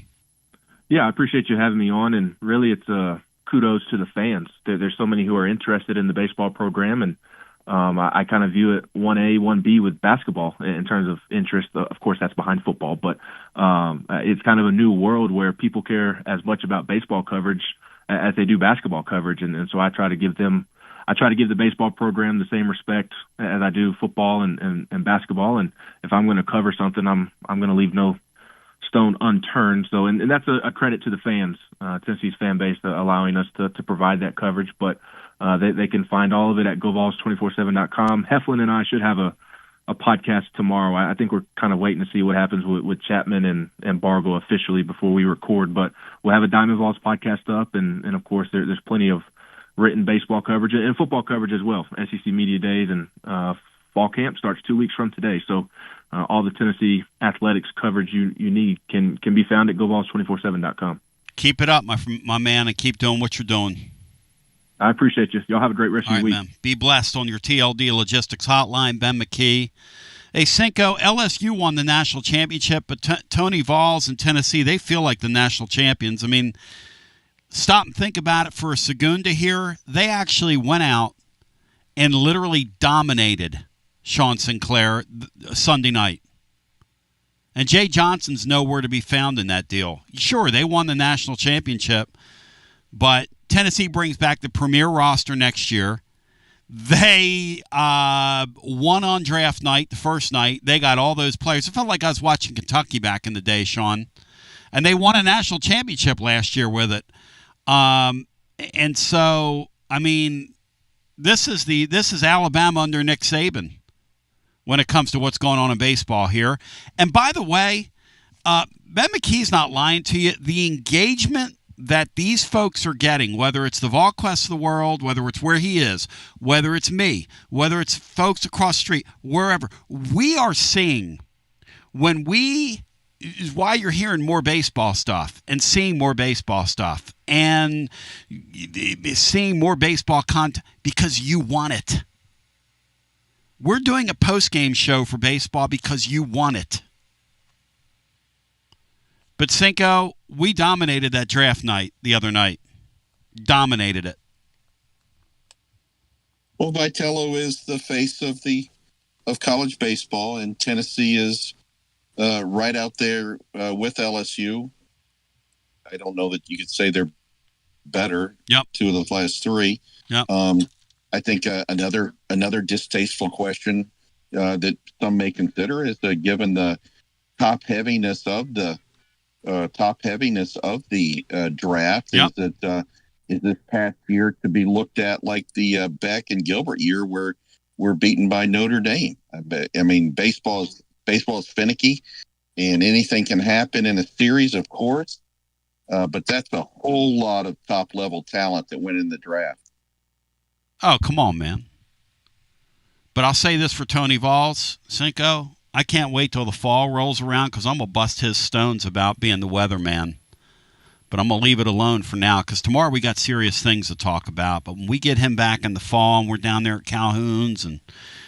Yeah, I appreciate you having me on. And really, it's kudos to the fans. There's so many who are interested in the baseball program, and I kind of view it 1A, 1B with basketball in terms of interest. Of course, that's behind football, but it's kind of a new world where people care as much about baseball coverage as they do basketball coverage, and so I try to give the baseball program the same respect as I do football and basketball. And if I'm going to cover something, I'm going to leave no stone unturned. So, and that's a credit to the fans, Tennessee's fan base, allowing us to provide that coverage. But they can find all of it at GoVols247.com. Heflin and I should have a podcast tomorrow. I think we're kind of waiting to see what happens with Chapman and Bargo officially before we record. But we'll have a Diamond Vols podcast up, and of course there's plenty of written baseball coverage and football coverage as well. SEC Media Days and fall camp starts 2 weeks from today. So all the Tennessee athletics coverage you need can be found at GoVols247.com. Keep it up, my man, and keep doing what you're doing. I appreciate you. Y'all have a great rest of your week. Man. Be blessed on your TLD Logistics Hotline. Ben McKee. Hey, Cinco, LSU won the national championship, but Tony Vols and Tennessee, they feel like the national champions. I mean, stop and think about it for a segunda here. They actually went out and literally dominated Sean Sinclair Sunday night. And Jay Johnson's nowhere to be found in that deal. Sure, they won the national championship, but Tennessee brings back the premier roster next year. They won on draft night, the first night. They got all those players. It felt like I was watching Kentucky back in the day, Sean. And they won a national championship last year with it. And so, I mean, this is Alabama under Nick Saban when it comes to what's going on in baseball here. And by the way, Ben McKee's not lying to you. The engagement that these folks are getting, whether it's the VolQuest of the world, whether it's where he is, whether it's me, whether it's folks across the street, wherever, we are seeing is why you're hearing more baseball stuff and seeing more baseball stuff and seeing more baseball content because you want it. We're doing a post-game show for baseball because you want it. But Cinco, we dominated that draft night the other night. Dominated it. Well, Vitello is the face of college baseball, and Tennessee is right out there with LSU. I don't know that you could say they're better. Yep. 2 of the last 3. Yep. I think another distasteful question that some may consider is given the top heaviness of the draft, yep. Is this past year to be looked at like the Beck and Gilbert year where we're beaten by Notre Dame? I mean, baseball is finicky, and anything can happen in a series, of course. But that's a whole lot of top-level talent that went in the draft. Oh, come on, man. But I'll say this for Tony Valls, Cinco, I can't wait till the fall rolls around because I'm going to bust his stones about being the weatherman. But I'm going to leave it alone for now because tomorrow we got serious things to talk about. But when we get him back in the fall and we're down there at Calhoun's and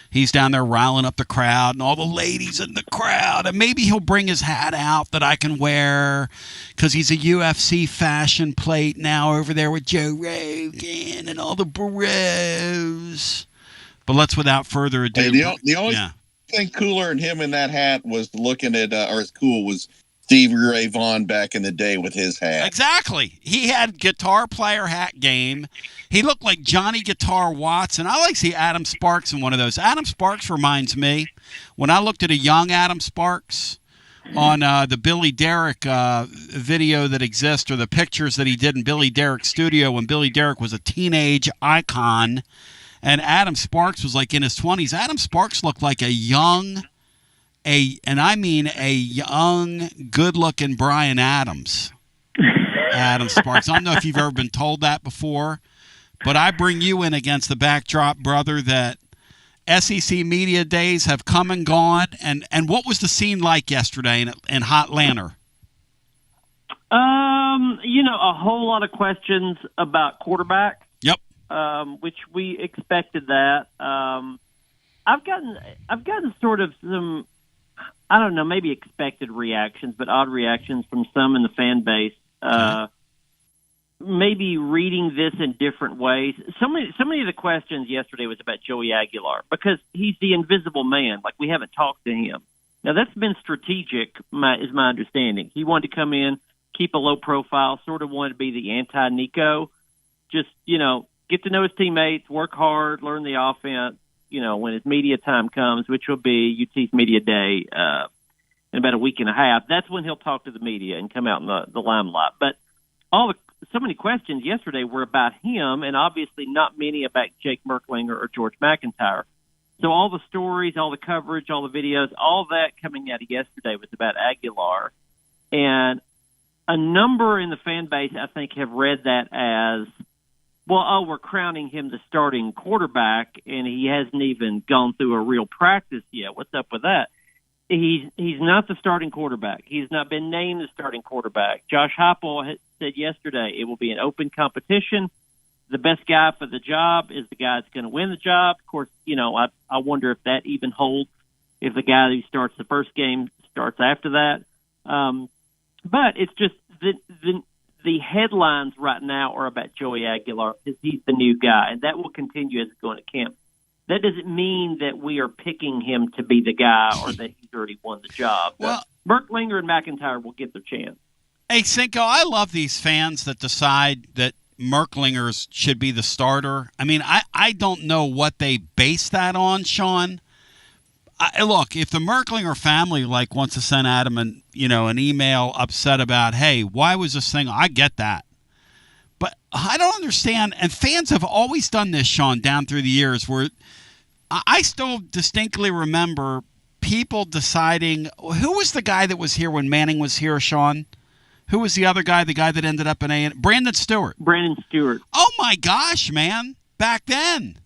he's down there riling up the crowd and all the ladies in the crowd. And maybe he'll bring his hat out that I can wear because he's a UFC fashion plate now over there with Joe Rogan and all the bros. But let's, without further ado. Hey, the only thing cooler than him in that hat was looking at, or as cool was Stevie Ray Vaughan back in the day with his hat. Exactly. He had guitar player hat game. He looked like Johnny Guitar Watson. I like to see Adam Sparks in one of those. Adam Sparks reminds me, when I looked at a young Adam Sparks on the Billy Derrick video that exists, or the pictures that he did in Billy Derrick's studio when Billy Derrick was a teenage icon, and Adam Sparks was like in his 20s. Adam Sparks looked like a young, good-looking Bryan Adams. Adam Sparks. I don't know if you've ever been told that before, but I bring you in against the backdrop, brother, that SEC media days have come and gone. And what was the scene like yesterday in Hotlanta? A whole lot of questions about quarterback. Yep. Which we expected that. I've gotten sort of some, I don't know, maybe expected reactions, but odd reactions from some in the fan base. Maybe reading this in different ways. So many of the questions yesterday was about Joey Aguilar because he's the invisible man. Like, we haven't talked to him. Now, that's been strategic, is my understanding. He wanted to come in, keep a low profile, sort of wanted to be the anti-Nico. Just, get to know his teammates, work hard, learn the offense. When his media time comes, which will be UT's media day in about a week and a half, that's when he'll talk to the media and come out in the limelight. But so many questions yesterday were about him, and obviously not many about Jake Merklinger or George McIntyre. So all the stories, all the coverage, all the videos, all that coming out of yesterday was about Aguilar. And a number in the fan base, I think, have read that as, well, we're crowning him the starting quarterback, and he hasn't even gone through a real practice yet. What's up with that? He's not the starting quarterback. He's not been named the starting quarterback. Josh Heupel said yesterday it will be an open competition. The best guy for the job is the guy that's going to win the job. Of course, I wonder if that even holds if the guy who starts the first game starts after that. But it's just the headlines right now are about Joey Aguilar because he's the new guy, and that will continue as it's going to camp. That doesn't mean that we are picking him to be the guy or that he's already won the job. Well, Merklinger and McIntyre will get their chance. Hey, Cinco, I love these fans that decide that Merklingers should be the starter. I mean, I don't know what they base that on, Sean. Look, if the Merklinger family wants to send Adam an email upset about, hey, why was this thing? I get that. But I don't understand, and fans have always done this, Sean, down through the years, where I still distinctly remember people deciding, who was the guy that was here when Manning was here, Sean? Who was the other guy, the guy that ended up in A&M? Brandon Stewart. Brandon Stewart. Oh, my gosh, man. Back then.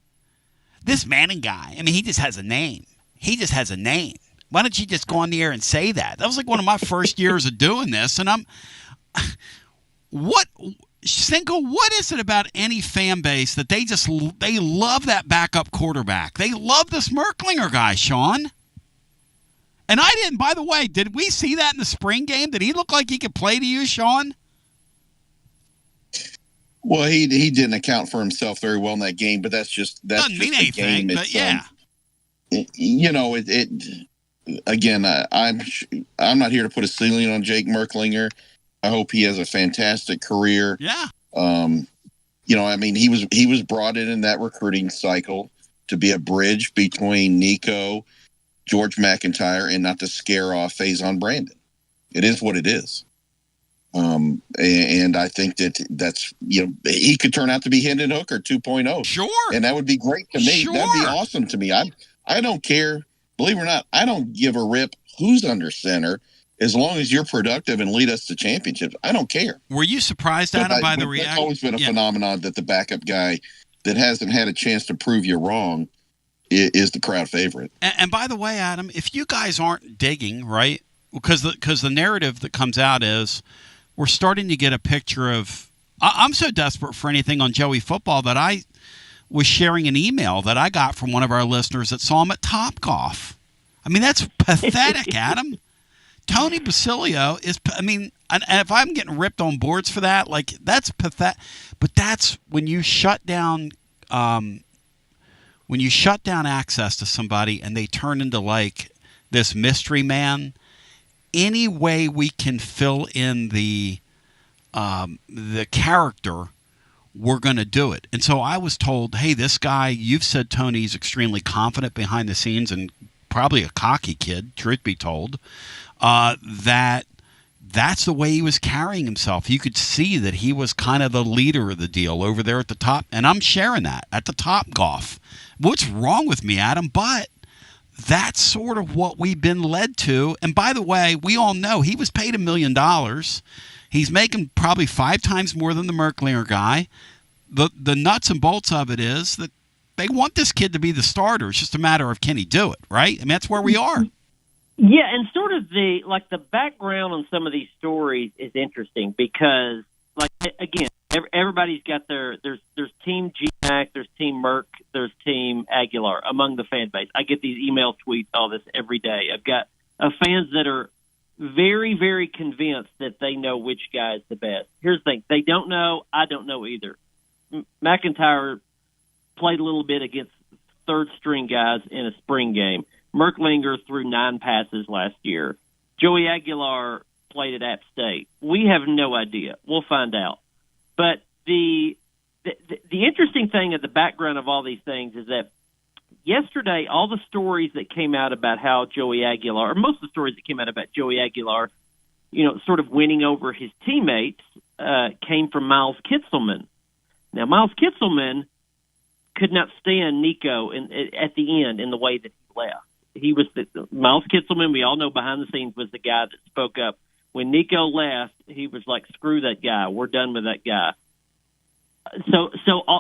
This Manning guy, I mean, he just has a name. He just has a name. Why don't you just go on the air and say that? That was one of my first years of doing this, and Cinco, what is it about any fan base that they love that backup quarterback? They love this Merklinger guy, Sean. And I didn't, by the way, did we see that in the spring game? Did he look like he could play to you, Sean? Well, he didn't account for himself very well in that game, but that's just doesn't mean anything. But yeah, again, I'm not here to put a ceiling on Jake Merklinger. I hope he has a fantastic career. Yeah. I mean, he was brought in that recruiting cycle to be a bridge between Nico, George McIntyre, and not to scare off Faison Brandon. It is what it is. And I think that's he could turn out to be Hendon Hooker 2.0. Sure. And that would be great to me. Sure. That'd be awesome to me. I don't care. Believe it or not, I don't give a rip who's under center. As long as you're productive and lead us to championships, I don't care. Were you surprised, Adam, by the reaction? It's always been a phenomenon that the backup guy that hasn't had a chance to prove you wrong is the crowd favorite. And by the way, Adam, if you guys aren't digging, right, because the narrative that comes out is we're starting to get a picture of – I'm so desperate for anything on Joey football that I was sharing an email that I got from one of our listeners that saw him at Topgolf. I mean, that's pathetic, Adam. Tony Basilio is, and if I'm getting ripped on boards for that, that's pathetic. But that's when you shut down access to somebody and they turn into this mystery man. Any way we can fill in the character, we're going to do it. And so I was told, hey, this guy, you've said Tony's extremely confident behind the scenes and probably a cocky kid, truth be told. That's the way he was carrying himself. You could see that he was kind of the leader of the deal over there at the top, and I'm sharing that at the Topgolf. What's wrong with me, Adam? But that's sort of what we've been led to. And by the way, we all know he was paid $1 million. He's making probably 5 times more than the Merklinger guy. The nuts and bolts of it is that they want this kid to be the starter. It's just a matter of can he do it, right? I mean, that's where we are. Yeah, and sort of the background on some of these stories is interesting because, again, everybody's got there's Team G-Mac, there's Team Merck, there's Team Aguilar among the fan base. I get these email tweets, all this every day. I've got fans that are very, very convinced that they know which guy is the best. Here's the thing. They don't know. I don't know either. McIntyre played a little bit against third-string guys in a spring game. Merklinger threw 9 passes last year. Joey Aguilar played at App State. We have no idea. We'll find out. But the interesting thing at the background of all these things is that yesterday, all the stories that came out about how Joey Aguilar, or most of the stories that came out about Joey Aguilar, sort of winning over his teammates, came from Miles Kitselman. Now, Miles Kitselman could not stand Nico at the end in the way that he left. He was Miles Kitselman, we all know behind the scenes, was the guy that spoke up. When Nico left, he was like, screw that guy. We're done with that guy. So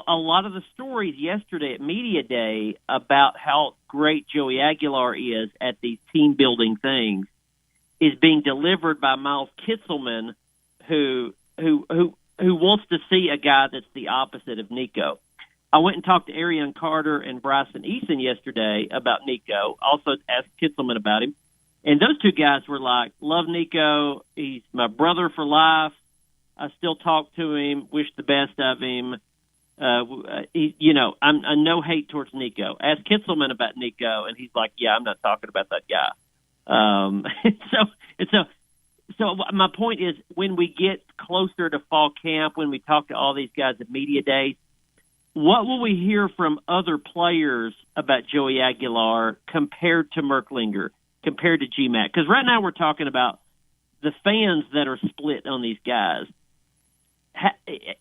a lot of the stories yesterday at Media Day about how great Joey Aguilar is at these team-building things is being delivered by Miles Kitselman, who wants to see a guy that's the opposite of Nico. I went and talked to Arian Carter and Bryson Eason yesterday about Nico, also asked Kitselman about him. And those two guys were like, love Nico. He's my brother for life. I still talk to him, wish the best of him. I'm no hate towards Nico. Ask Kitselman about Nico, and he's like, yeah, I'm not talking about that guy. So my point is, when we get closer to fall camp, when we talk to all these guys at media days, what will we hear from other players about Joey Aguilar compared to Merklinger, compared to GMAC? Because right now we're talking about the fans that are split on these guys.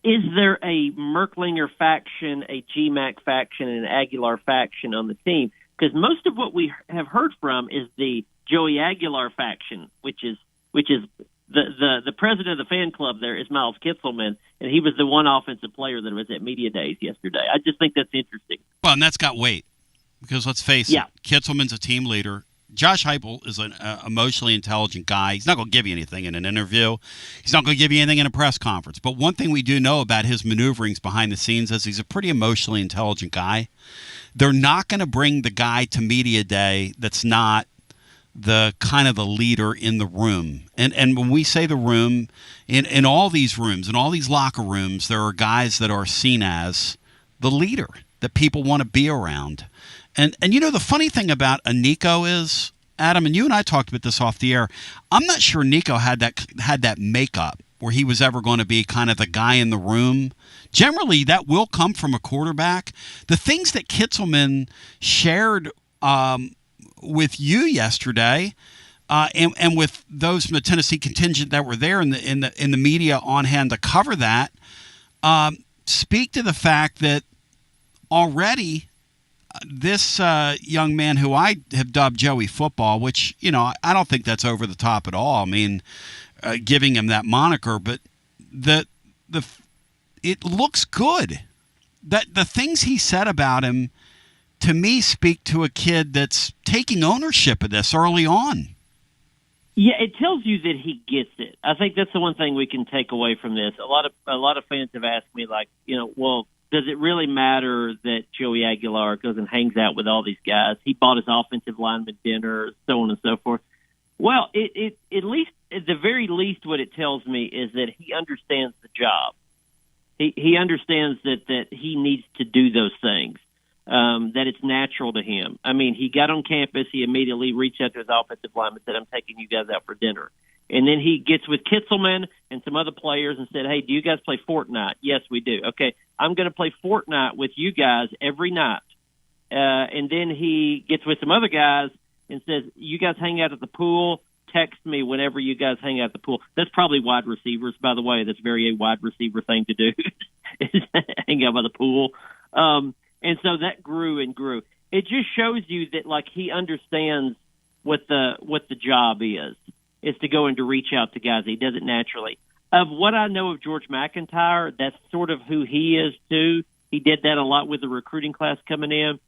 Is there a Merklinger faction, a GMAC faction, and an Aguilar faction on the team? Because most of what we have heard from is the Joey Aguilar faction, which is the president of the fan club there is Miles Kitzelman, and he was the one offensive player that was at media days yesterday. I just think that's interesting. Well, and that's got weight because let's face it, Kitzelman's a team leader. Josh Heupel is an emotionally intelligent guy. He's not going to give you anything in an interview. He's not going to give you anything in a press conference. But one thing we do know about his maneuverings behind the scenes is he's a pretty emotionally intelligent guy. They're not going to bring the guy to media day that's not the kind of the leader in the room. And when we say the room, in all these rooms, in all these locker rooms, there are guys that are seen as the leader that people want to be around. And you know, the funny thing about a Nico is, Adam, and you and I talked about this off the air, I'm not sure Nico had that makeup where he was ever going to be kind of the guy in the room. Generally, that will come from a quarterback. The things that Kitzelman shared with you yesterday, and with those from the Tennessee contingent that were there in the media on hand to cover that, speak to the fact that already this young man who I have dubbed Joey Football, which, you know, I don't think that's over the top at all. I mean, giving him that moniker, but it looks good. That the things he said about him, to me, speak to a kid that's taking ownership of this early on. Yeah, it tells you that he gets it. I think that's the one thing we can take away from this. A lot of fans have asked me, like, you know, well, does it really matter that Joey Aguilar goes and hangs out with all these guys? He bought his offensive lineman dinner, so on and so forth. Well, it at least, at the very least, what it tells me is that he understands the job. He understands that he needs to do those things, that it's natural to him. I mean, he got on campus, he immediately reached out to his offensive lineman and said, I'm taking you guys out for dinner. And then he gets with Kitzelman and some other players and said, hey, do you guys play Fortnite? Yes, we do. Okay, I'm going to play Fortnite with you guys every night. And then he gets with some other guys and says, you guys hang out at the pool. Text me whenever you guys hang out at the pool. That's probably wide receivers, by the way. That's very a wide receiver thing to do, is hang out by the pool. And so that grew and grew. It just shows you that, like, he understands what the job is to go and to reach out to guys. He does it naturally. Of what I know of George McIntyre, that's sort of who he is too. He did that a lot with the recruiting class coming in.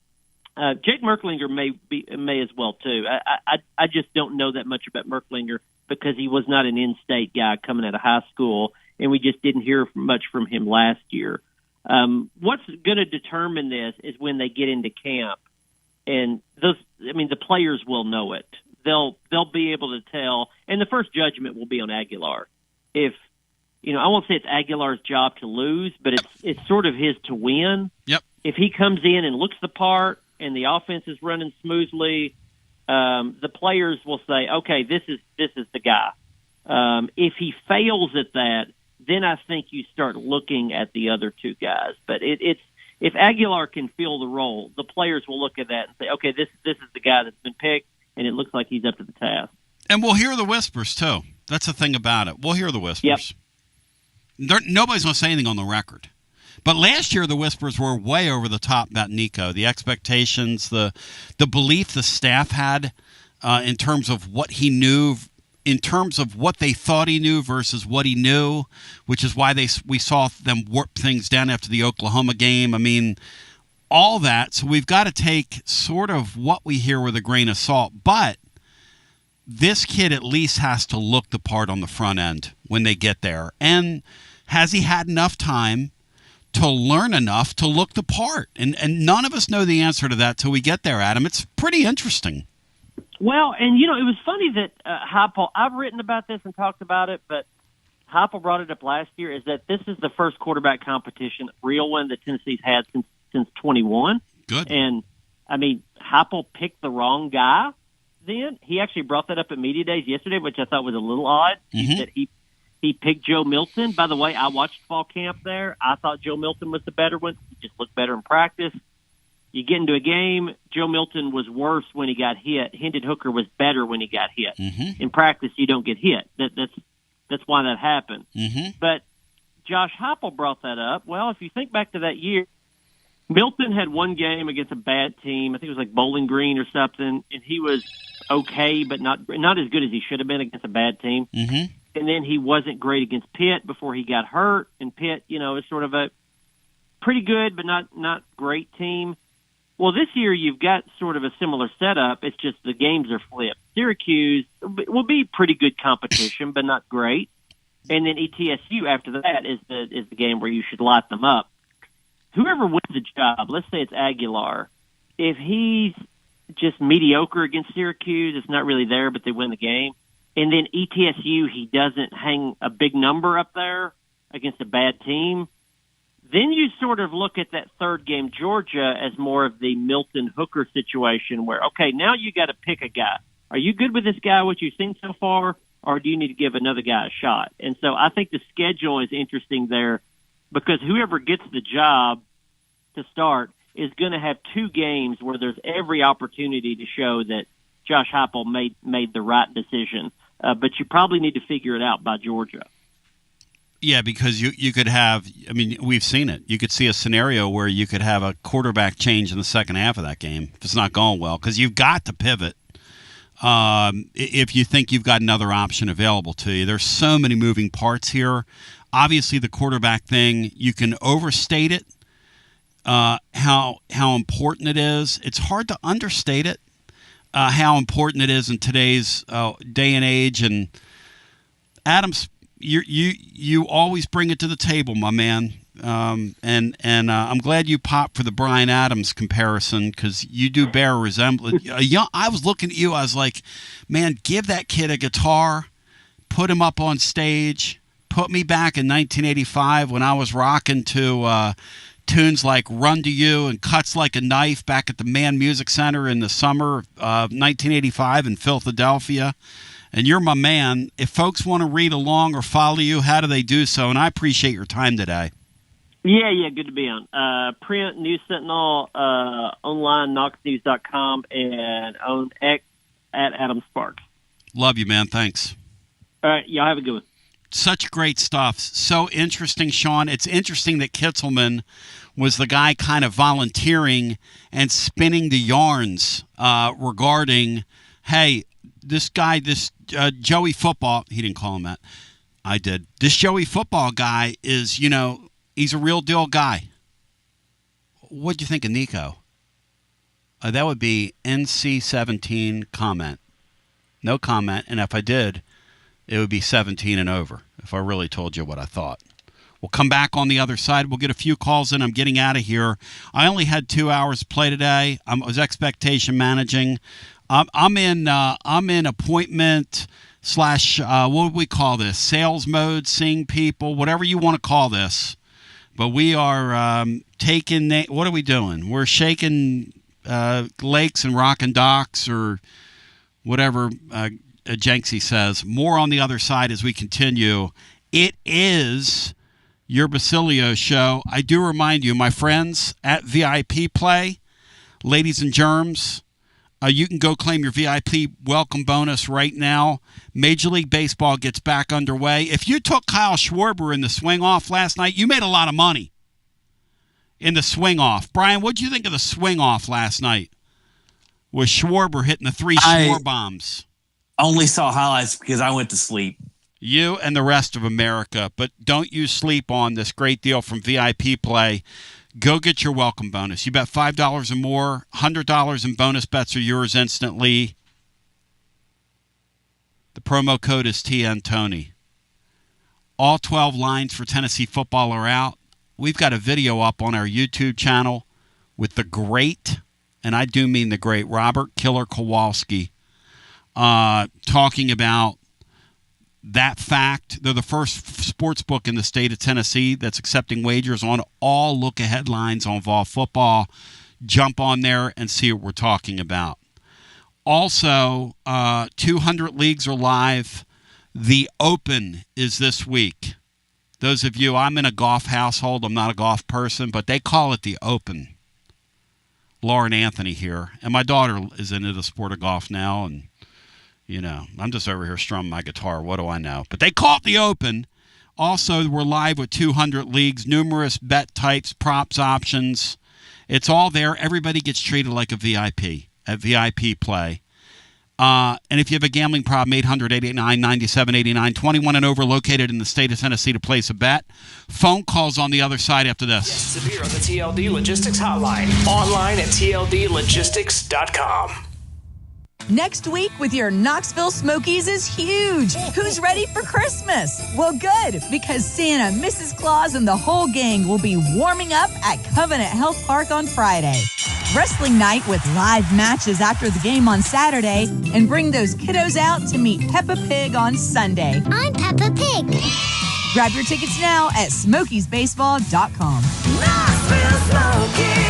Jake Merklinger may as well too. I just don't know that much about Merklinger because he was not an in-state guy coming out of high school, and we just didn't hear much from him last year. What's going to determine this is when they get into camp, and the players will know it. They'll be able to tell, and the first judgment will be on Aguilar. If, you know, I won't say it's Aguilar's job to lose, but it's sort of his to win. Yep. If he comes in and looks the part and the offense is running smoothly, the players will say, okay, this is the guy. If he fails at that, then I think you start looking at the other two guys. But it's if Aguilar can fill the role, the players will look at that and say, okay, this is the guy that's been picked, and it looks like he's up to the task. And we'll hear the whispers, too. That's the thing about it. We'll hear the whispers. Yep. Nobody's going to say anything on the record. But last year, the whispers were way over the top about Nico. The expectations, the belief the staff had in terms of what he knew, in terms of what they thought he knew versus what he knew, which is why we saw them warp things down after the Oklahoma game. I mean, all that. So we've got to take sort of what we hear with a grain of salt. But this kid at least has to look the part on the front end when they get there. And has he had enough time to learn enough to look the part? And none of us know the answer to that till we get there, Adam. It's pretty interesting. Well, and, you know, it was funny that Heupel, I've written about this and talked about it, but Heupel brought it up last year, is that this is the first quarterback competition, real one, that Tennessee's had since 21. Good. And, I mean, Heupel picked the wrong guy. then. He actually brought that up at media days yesterday, which I thought was a little odd. Mm-hmm. He said he picked Joe Milton. By the way, I watched fall camp there. I thought Joe Milton was the better one. He just looked better in practice. You get into a game, Joe Milton was worse when he got hit. Hendon Hooker was better when he got hit. Mm-hmm. In practice, you don't get hit. That's why that happened. Mm-hmm. But Josh Heupel brought that up. Well, if you think back to that year, Milton had one game against a bad team. I think it was like Bowling Green or something, and he was okay, but not as good as he should have been against a bad team. Mm-hmm. And then he wasn't great against Pitt before he got hurt. And Pitt, is sort of a pretty good but not great team. Well, this year you've got sort of a similar setup. It's just the games are flipped. Syracuse will be pretty good competition, but not great. And then ETSU after that is the game where you should light them up. Whoever wins the job, let's say it's Aguilar, if he's just mediocre against Syracuse, it's not really there, but they win the game. And then ETSU, he doesn't hang a big number up there against a bad team. Then you sort of look at that third game, Georgia, as more of the Milton Hooker situation where, okay, now you got to pick a guy. Are you good with this guy, what you've seen so far, or do you need to give another guy a shot? And so I think the schedule is interesting there because whoever gets the job to start is going to have two games where there's every opportunity to show that Josh Heupel made the right decision. But you probably need to figure it out by Georgia. Yeah, because you could have, we've seen it. You could see a scenario where you could have a quarterback change in the second half of that game if it's not going well, because you've got to pivot if you think you've got another option available to you. There's so many moving parts here. Obviously, the quarterback thing, you can overstate it, how important it is. It's hard to understate it, how important it is in today's day and age. And Adams, you always bring it to the table, my man. And I'm glad you popped for the Bryan Adams comparison because you do bear resemblance. I was looking at you. I was like, man, give that kid a guitar, put him up on stage, put me back in 1985 when I was rocking to tunes like Run to You and Cuts Like a Knife back at the Mann Music Center in the summer of 1985 in Philadelphia. And you're my man. If folks want to read along or follow you, how do they do so? And I appreciate your time today. Yeah, good to be on. Print, News Sentinel, online, knoxnews.com, and on X at Adam Sparks. Love you, man. Thanks. All right, y'all have a good one. Such great stuff. So interesting, Sean. It's interesting that Kitzelman was the guy kind of volunteering and spinning the yarns regarding, hey, this guy, Joey Football, he didn't call him that. I did. This Joey Football guy is, he's a real deal guy. What'd you think of Nico? That would be NC-17 comment. No comment. And if I did, it would be 17 and over if I really told you what I thought. We'll come back on the other side. We'll get a few calls in. I'm getting out of here. I only had 2 hours to play today. I was expectation managing. I'm in appointment / what would we call this? Sales mode, seeing people, whatever you want to call this. But we are taking. What are we doing? We're shaking lakes and rocking docks, or whatever Jenksy says. More on the other side as we continue. It is your Basilio show. I do remind you, my friends at VIP Play, ladies and germs. You can go claim your VIP welcome bonus right now. Major League Baseball gets back underway. If you took Kyle Schwarber in the swing-off last night, you made a lot of money in the swing-off. Brian, what did you think of the swing-off last night with Schwarber hitting the 3 Schwar bombs? Only saw highlights because I went to sleep. You and the rest of America. But don't you sleep on this great deal from VIP Play. Go get your welcome bonus. You bet $5 or more, $100 in bonus bets are yours instantly. The promo code is TNTony. All 12 lines for Tennessee football are out. We've got a video up on our YouTube channel with the great, and I do mean the great, Robert Killer Kowalski, talking about that fact. They're the first sports book in the state of Tennessee that's accepting wagers on all look-ahead lines on Vol football. Jump on there and see what we're talking about. Also, 200 leagues are live. The Open is this week. Those of you, I'm in a golf household. I'm not a golf person, but they call it the Open. Lauren Anthony here. And my daughter is into the sport of golf now. And, you know, I'm just over here strumming my guitar. What do I know? But they call it the Open. Also, we're live with 200 leagues, numerous bet types, props, options. It's all there. Everybody gets treated like a VIP at VIP Play. And if you have a gambling problem, 800-889-9789, 21 and over, located in the state of Tennessee to place a bet. Phone calls on the other side after this. Severe on the TLD Logistics Hotline. Online at tldlogistics.com. Next week with your Knoxville Smokies is huge. Who's ready for Christmas? Well, good, because Santa, Mrs. Claus, and the whole gang will be warming up at Covenant Health Park on Friday. Wrestling night with live matches after the game on Saturday, and bring those kiddos out to meet Peppa Pig on Sunday. I'm Peppa Pig. Grab your tickets now at SmokiesBaseball.com. Knoxville Smokies.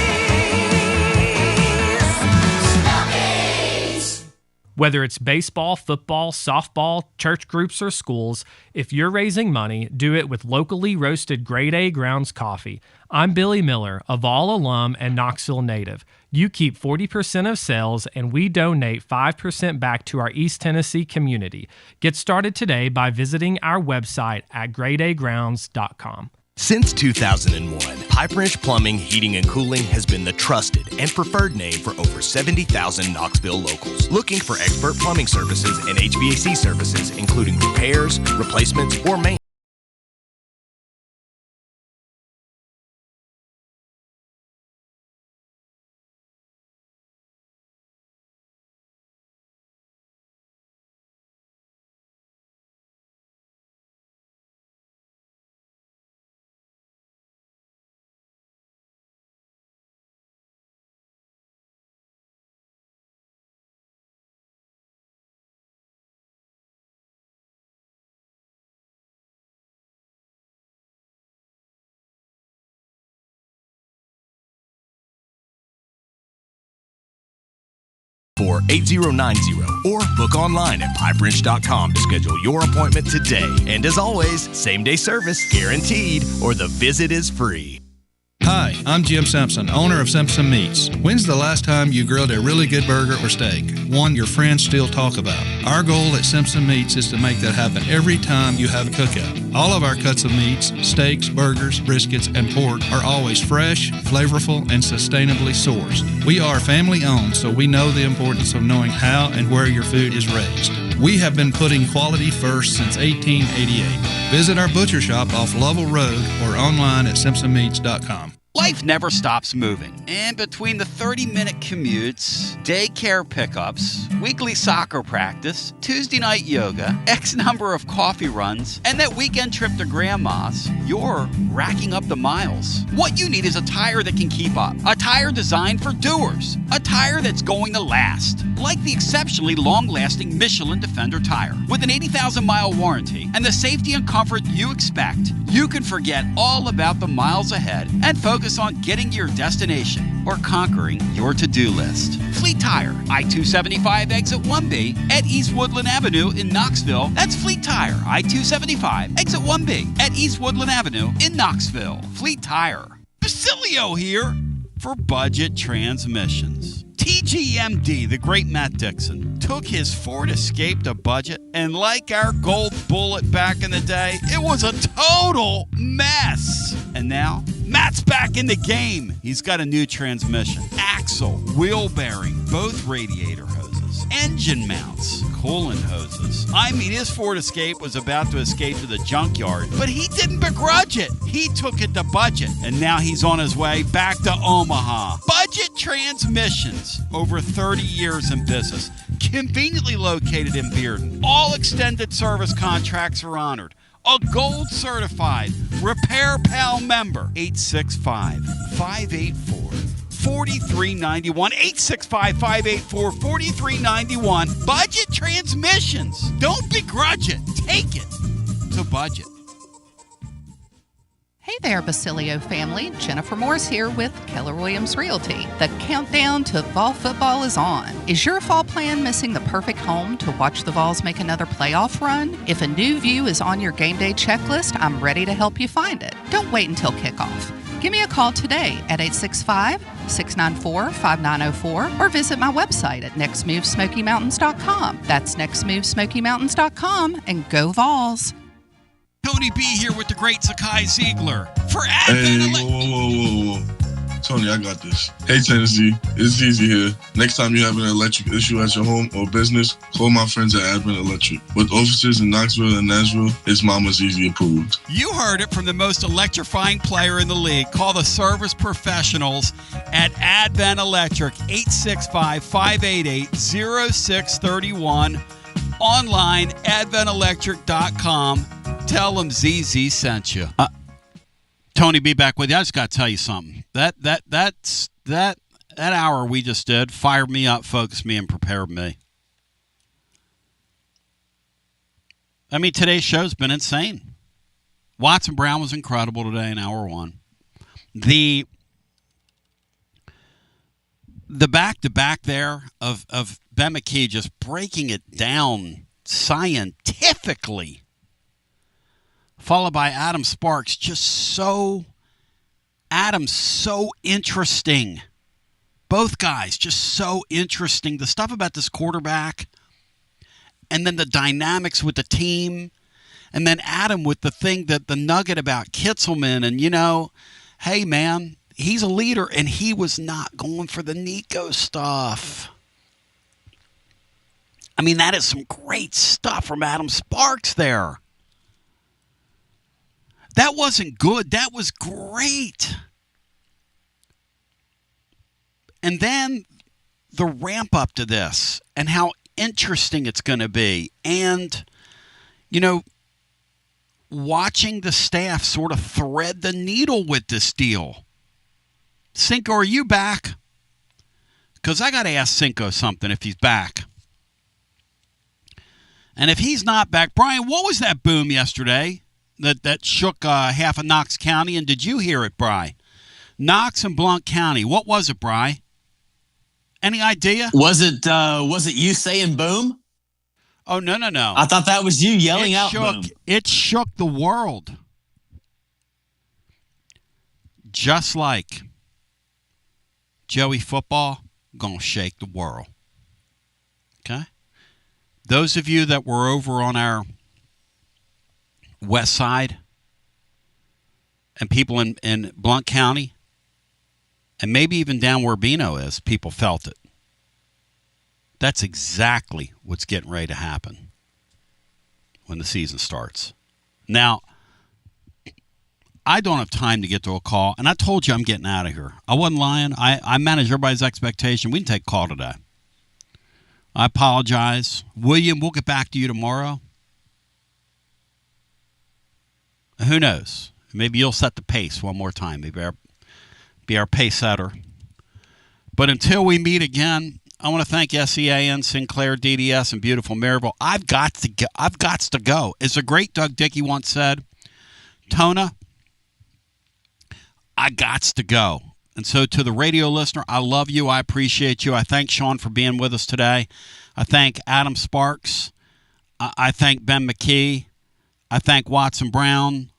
Whether it's baseball, football, softball, church groups, or schools, if you're raising money, do it with locally roasted Grade A Grounds coffee. I'm Billy Miller, a Vol alum and Knoxville native. You keep 40% of sales, and we donate 5% back to our East Tennessee community. Get started today by visiting our website at gradeagrounds.com. Since 2001, Pipe-Wrench Plumbing, Heating, and Cooling has been the trusted and preferred name for over 70,000 Knoxville locals. Looking for expert plumbing services and HVAC services, including repairs, replacements, or maintenance. For 8090 or book online at pipewrench.com to schedule your appointment today. And as always, same-day service guaranteed, or the visit is free. Hi, I'm Jim Simpson, owner of Simpson Meats. When's the last time you grilled a really good burger or steak? One your friends still talk about. Our goal at Simpson Meats is to make that happen every time you have a cookout. All of our cuts of meats, steaks, burgers, briskets, and pork are always fresh, flavorful, and sustainably sourced. We are family owned, so we know the importance of knowing how and where your food is raised. We have been putting quality first since 1888. Visit our butcher shop off Lovell Road or online at simpsonmeats.com. Life never stops moving. And between the 30-minute commutes, daycare pickups, weekly soccer practice, Tuesday night yoga, X number of coffee runs, and that weekend trip to Grandma's, you're racking up the miles. What you need is a tire that can keep up. A tire designed for doers. A tire that's going to last. Like the exceptionally long-lasting Michelin Defender tire. With an 80,000-mile warranty and the safety and comfort you expect, you can forget all about the miles ahead and focus on getting to your destination or conquering your to-do list. Fleet Tire, I-275 exit 1B at East Woodland Avenue in Knoxville. That's Fleet Tire, I-275 exit 1B at East Woodland Avenue in Knoxville. Fleet Tire. Basilio here for Budget Transmissions. TGMD, the great Matt Dixon, took his Ford Escape to budget, and like our gold bullet back in the day, it was a total mess. And now, Matt's back in the game. He's got a new transmission, axle, wheel bearing, both radiator hoses, engine mounts, coolant hoses. I mean, his Ford Escape was about to escape to the junkyard, but he didn't begrudge it. He took it to budget, and now he's on his way back to Omaha. Budget Transmissions, over 30 years in business, conveniently located in Bearden. All extended service contracts are honored. A gold certified Repair Pal member. 865-584-4391. 865-584-4391. Budget Transmissions. Don't begrudge it. Take it to budget. Hey there, Basilio family. Jennifer Morris here with Keller Williams Realty. The countdown to fall football is on. Is your fall plan missing the perfect home to watch the Vols make another playoff run? If a new view is on your game day checklist, I'm ready to help you find it. Don't wait until kickoff. Give me a call today at 865-694-5904 or visit my website at nextmovesmokymountains.com. That's nextmovesmokymountains.com, and go Vols. Tony B here with the great Zakai Ziegler for Hey, whoa. Tony, I got this. Hey, Tennessee, it's Easy here. Next time you have an electric issue at your home or business, call my friends at Advent Electric. With offices in Knoxville and Nashville, it's Mama's Easy approved. You heard it from the most electrifying player in the league. Call the service professionals at Advent Electric, 865-588-0631. Online, adventelectric.com. Tell them ZZ sent you. Tony B back with you. I just got to tell you something. That hour we just did fired me up, focused me, and prepared me. I mean, today's show's been insane. Watson Brown was incredible today in hour one. The back-to-back there of Ben McKee just breaking it down scientifically, followed by Adam Sparks, so interesting. Both guys, just so interesting. The stuff about this quarterback, and then the dynamics with the team, and then Adam with the nugget about Kitzelman, and, hey, man, he's a leader, and he was not going for the Nico stuff. I mean, that is some great stuff from Adam Sparks there. That wasn't good. That was great. And then the ramp up to this and how interesting it's going to be. And, watching the staff sort of thread the needle with this deal. Cinco, are you back? Because I got to ask Cinco something if he's back. And if he's not back, Brian, what was that boom yesterday that shook half of Knox County? And did you hear it, Bri? Knox and Blount County. What was it, Bri? Any idea? Was it you saying boom? Oh, no. I thought that was you yelling out boom. It shook the world. Just like Joey football, gonna shake the world. Okay? Those of you that were over on our west side and people in Blount County, and maybe even down where Bino is, people felt it. That's exactly what's getting ready to happen when the season starts. Now, I don't have time to get to a call, and I told you I'm getting out of here. I wasn't lying. I manage everybody's expectation. We can take a call today. I apologize. William, we'll get back to you tomorrow. Who knows? Maybe you'll set the pace one more time. Maybe be our pace setter. But until we meet again, I want to thank SEAN, Sinclair, DDS, and beautiful Maryville. I've got to go. As the great Doug Dickey once said, Tona, I gots to go. And so to the radio listener, I love you. I appreciate you. I thank Sean for being with us today. I thank Adam Sparks. I thank Ben McKee. I thank Watson Brown.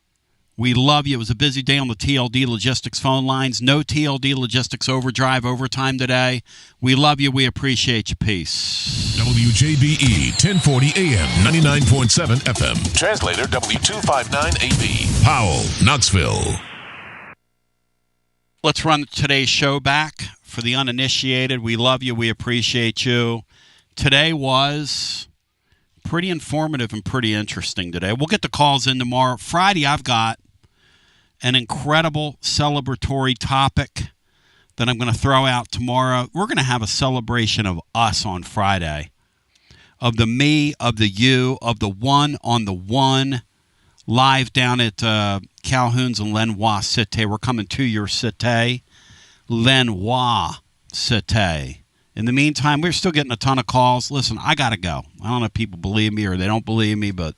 We love you. It was a busy day on the TLD Logistics phone lines. No TLD Logistics overdrive overtime today. We love you. We appreciate you. Peace. WJBE 1040 AM, 99.7 FM. Translator W259AB. Powell, Knoxville. Let's run today's show back. For the uninitiated, we love you. We appreciate you. Today was pretty informative and pretty interesting today. We'll get the calls in tomorrow. Friday, I've got an incredible celebratory topic that I'm going to throw out tomorrow. We're going to have a celebration of us on Friday, of the me, of the you, of the one on the one, live down at Calhoun's and Lenoir Cité. We're coming to your cité, Lenoir Cité. In the meantime, we're still getting a ton of calls. Listen, I got to go. I don't know if people believe me or they don't believe me, but